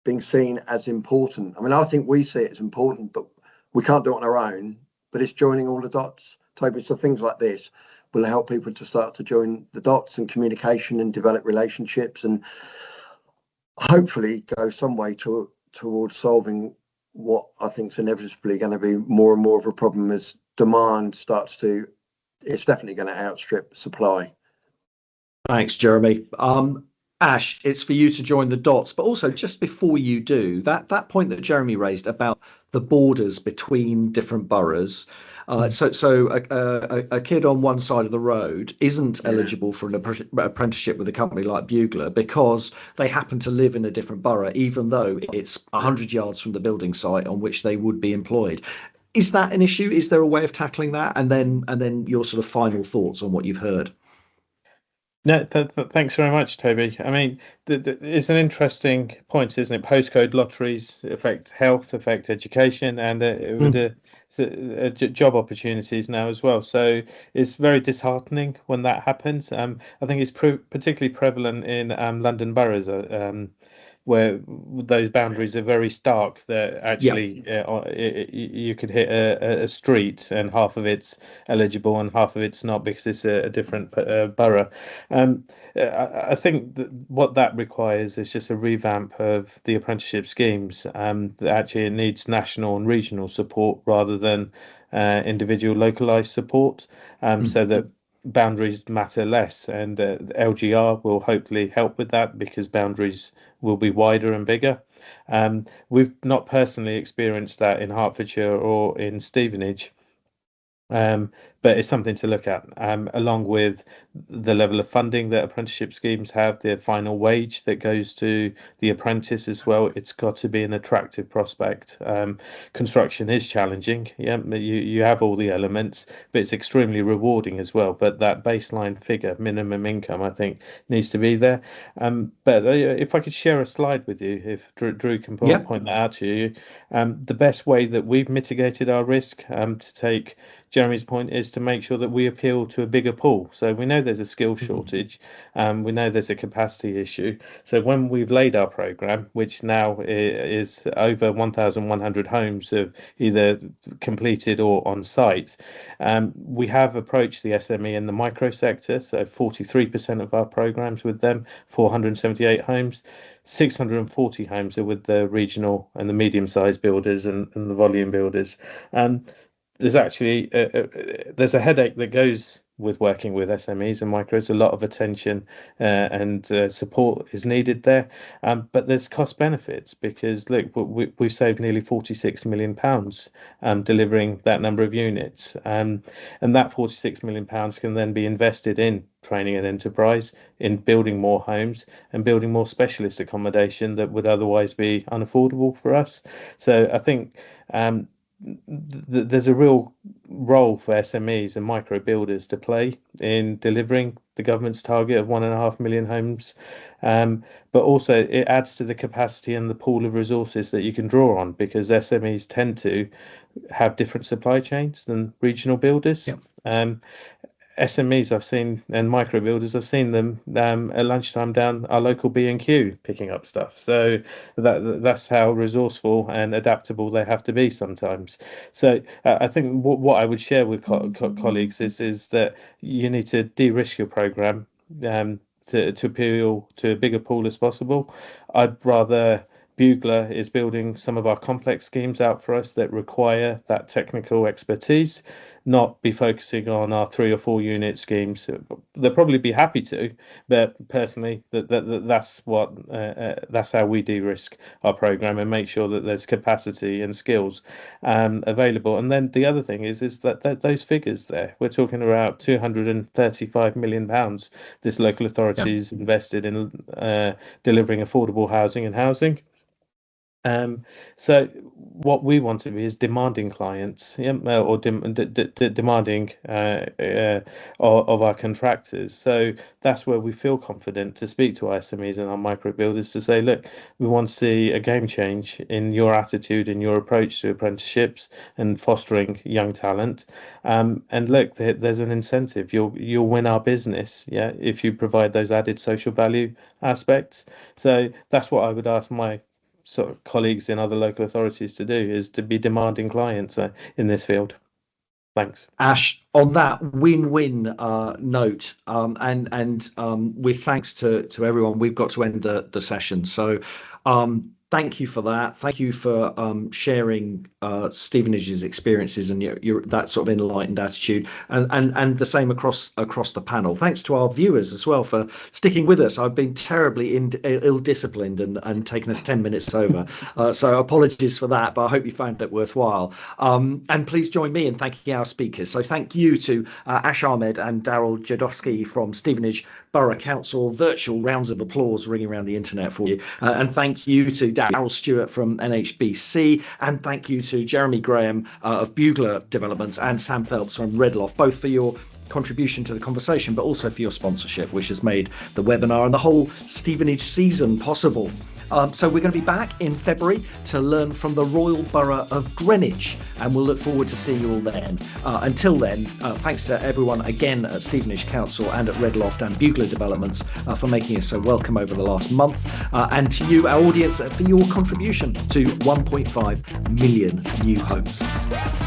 being seen as important. I mean, I think we see it as important, but we can't do it on our own. But it's joining all the dots, Toby. So things like this will help people to start to join the dots and communication and develop relationships, and hopefully go some way towards solving what I think is inevitably going to be more and more of a problem as demand starts to. It's definitely going to outstrip supply. Thanks, Jeremy. Ash, it's for you to join the dots, but also just before you do, that point that Jeremy raised about the borders between different boroughs. So a kid on one side of the road isn't eligible for an apprenticeship with a company like Bugler because they happen to live in a different borough, even though it's 100 yards from the building site on which they would be employed. Is that an issue? Is there a way of tackling that? And then your sort of final thoughts on what you've heard. No, thanks very much, Toby. I mean, it's an interesting point, isn't it? Postcode lotteries affect health, affect education, and job opportunities now as well. So it's very disheartening when that happens. I think it's particularly prevalent in London boroughs, where those boundaries are very stark. That actually you could hit a street and half of it's eligible and half of it's not, because it's a different borough. I think that what that requires is just a revamp of the apprenticeship schemes. That actually it needs national and regional support rather than individual localized support, so that boundaries matter less, and LGR will hopefully help with that, because boundaries will be wider and bigger. We've not personally experienced that in Hertfordshire or in Stevenage, but it's something to look at, along with the level of funding that apprenticeship schemes have, the final wage that goes to the apprentice as well. It's got to be an attractive prospect. Construction is challenging. You have all the elements, but it's extremely rewarding as well. But that baseline figure, minimum income, I think needs to be there. But if I could share a slide with you, if Drew can point that out to you, the best way that we've mitigated our risk, to take Jeremy's point, is to make sure that we appeal to a bigger pool. So we know there's a skill shortage, we know there's a capacity issue. So when we've laid our programme, which now is over 1,100 homes of either completed or on site, we have approached the SME and the micro sector. So 43% of our programmes with them, 478 homes. 640 homes are with the regional and the medium-sized builders and the volume builders. There's actually there's a headache that goes with working with SMEs and micros. A lot of attention and support is needed there, but there's cost benefits because look, we've saved nearly £46 million delivering that number of units, and that £46 million can then be invested in training and enterprise, in building more homes and building more specialist accommodation that would otherwise be unaffordable for us. So I think there's a real role for SMEs and micro builders to play in delivering the government's target of 1.5 million homes, but also it adds to the capacity and the pool of resources that you can draw on, because SMEs tend to have different supply chains than regional builders. Yep. SMEs I've seen and micro builders, I've seen them at lunchtime down our local B&Q picking up stuff. So that's how resourceful and adaptable they have to be sometimes. So I think what I would share with colleagues is that you need to de-risk your programme to appeal to a bigger pool as possible. I'd rather Bugler is building some of our complex schemes out for us that require that technical expertise, not be focusing on our 3 or 4 unit schemes. They'll probably be happy to, but personally, that's how we de-risk our programme and make sure that there's capacity and skills available. And then the other thing is that those figures there, we're talking about £235 million this local authority is invested in delivering affordable housing and housing. So what we want to be is demanding clients, or demanding of our contractors. So that's where we feel confident to speak to our SMEs and our micro builders to say, look, we want to see a game change in your attitude and your approach to apprenticeships and fostering young talent. And look, there's an incentive. You'll win our business, if you provide those added social value aspects. So that's what I would ask my sort of colleagues in other local authorities to do, is to be demanding clients in this field. Thanks. Ash, on that win-win note, and with thanks to everyone, we've got to end the session. So thank you for that. Thank you for sharing Stevenage's experiences and your that sort of enlightened attitude, and the same across the panel. Thanks to our viewers as well for sticking with us. I've been terribly ill-disciplined and taken us 10 minutes over, so apologies for that, but I hope you found it worthwhile. And please join me in thanking our speakers. So thank you to Ash Ahmed and Daryl Jedowski from Stevenage Borough Council. Virtual rounds of applause ringing around the internet for you. And thank you to Daryl Stewart from NHBC, and thank you to Jeremy Graham of Bugler Developments and Sam Phelps from Loft, both for your contribution to the conversation, but also for your sponsorship, which has made the webinar and the whole Stevenage season possible. So we're going to be back in February to learn from the Royal Borough of Greenwich, and we'll look forward to seeing you all then. Until then, thanks to everyone again at Stevenage Council and at Loft and Bugler Developments for making us so welcome over the last month, and to you, our audience, for your contribution to 1.5 million new homes.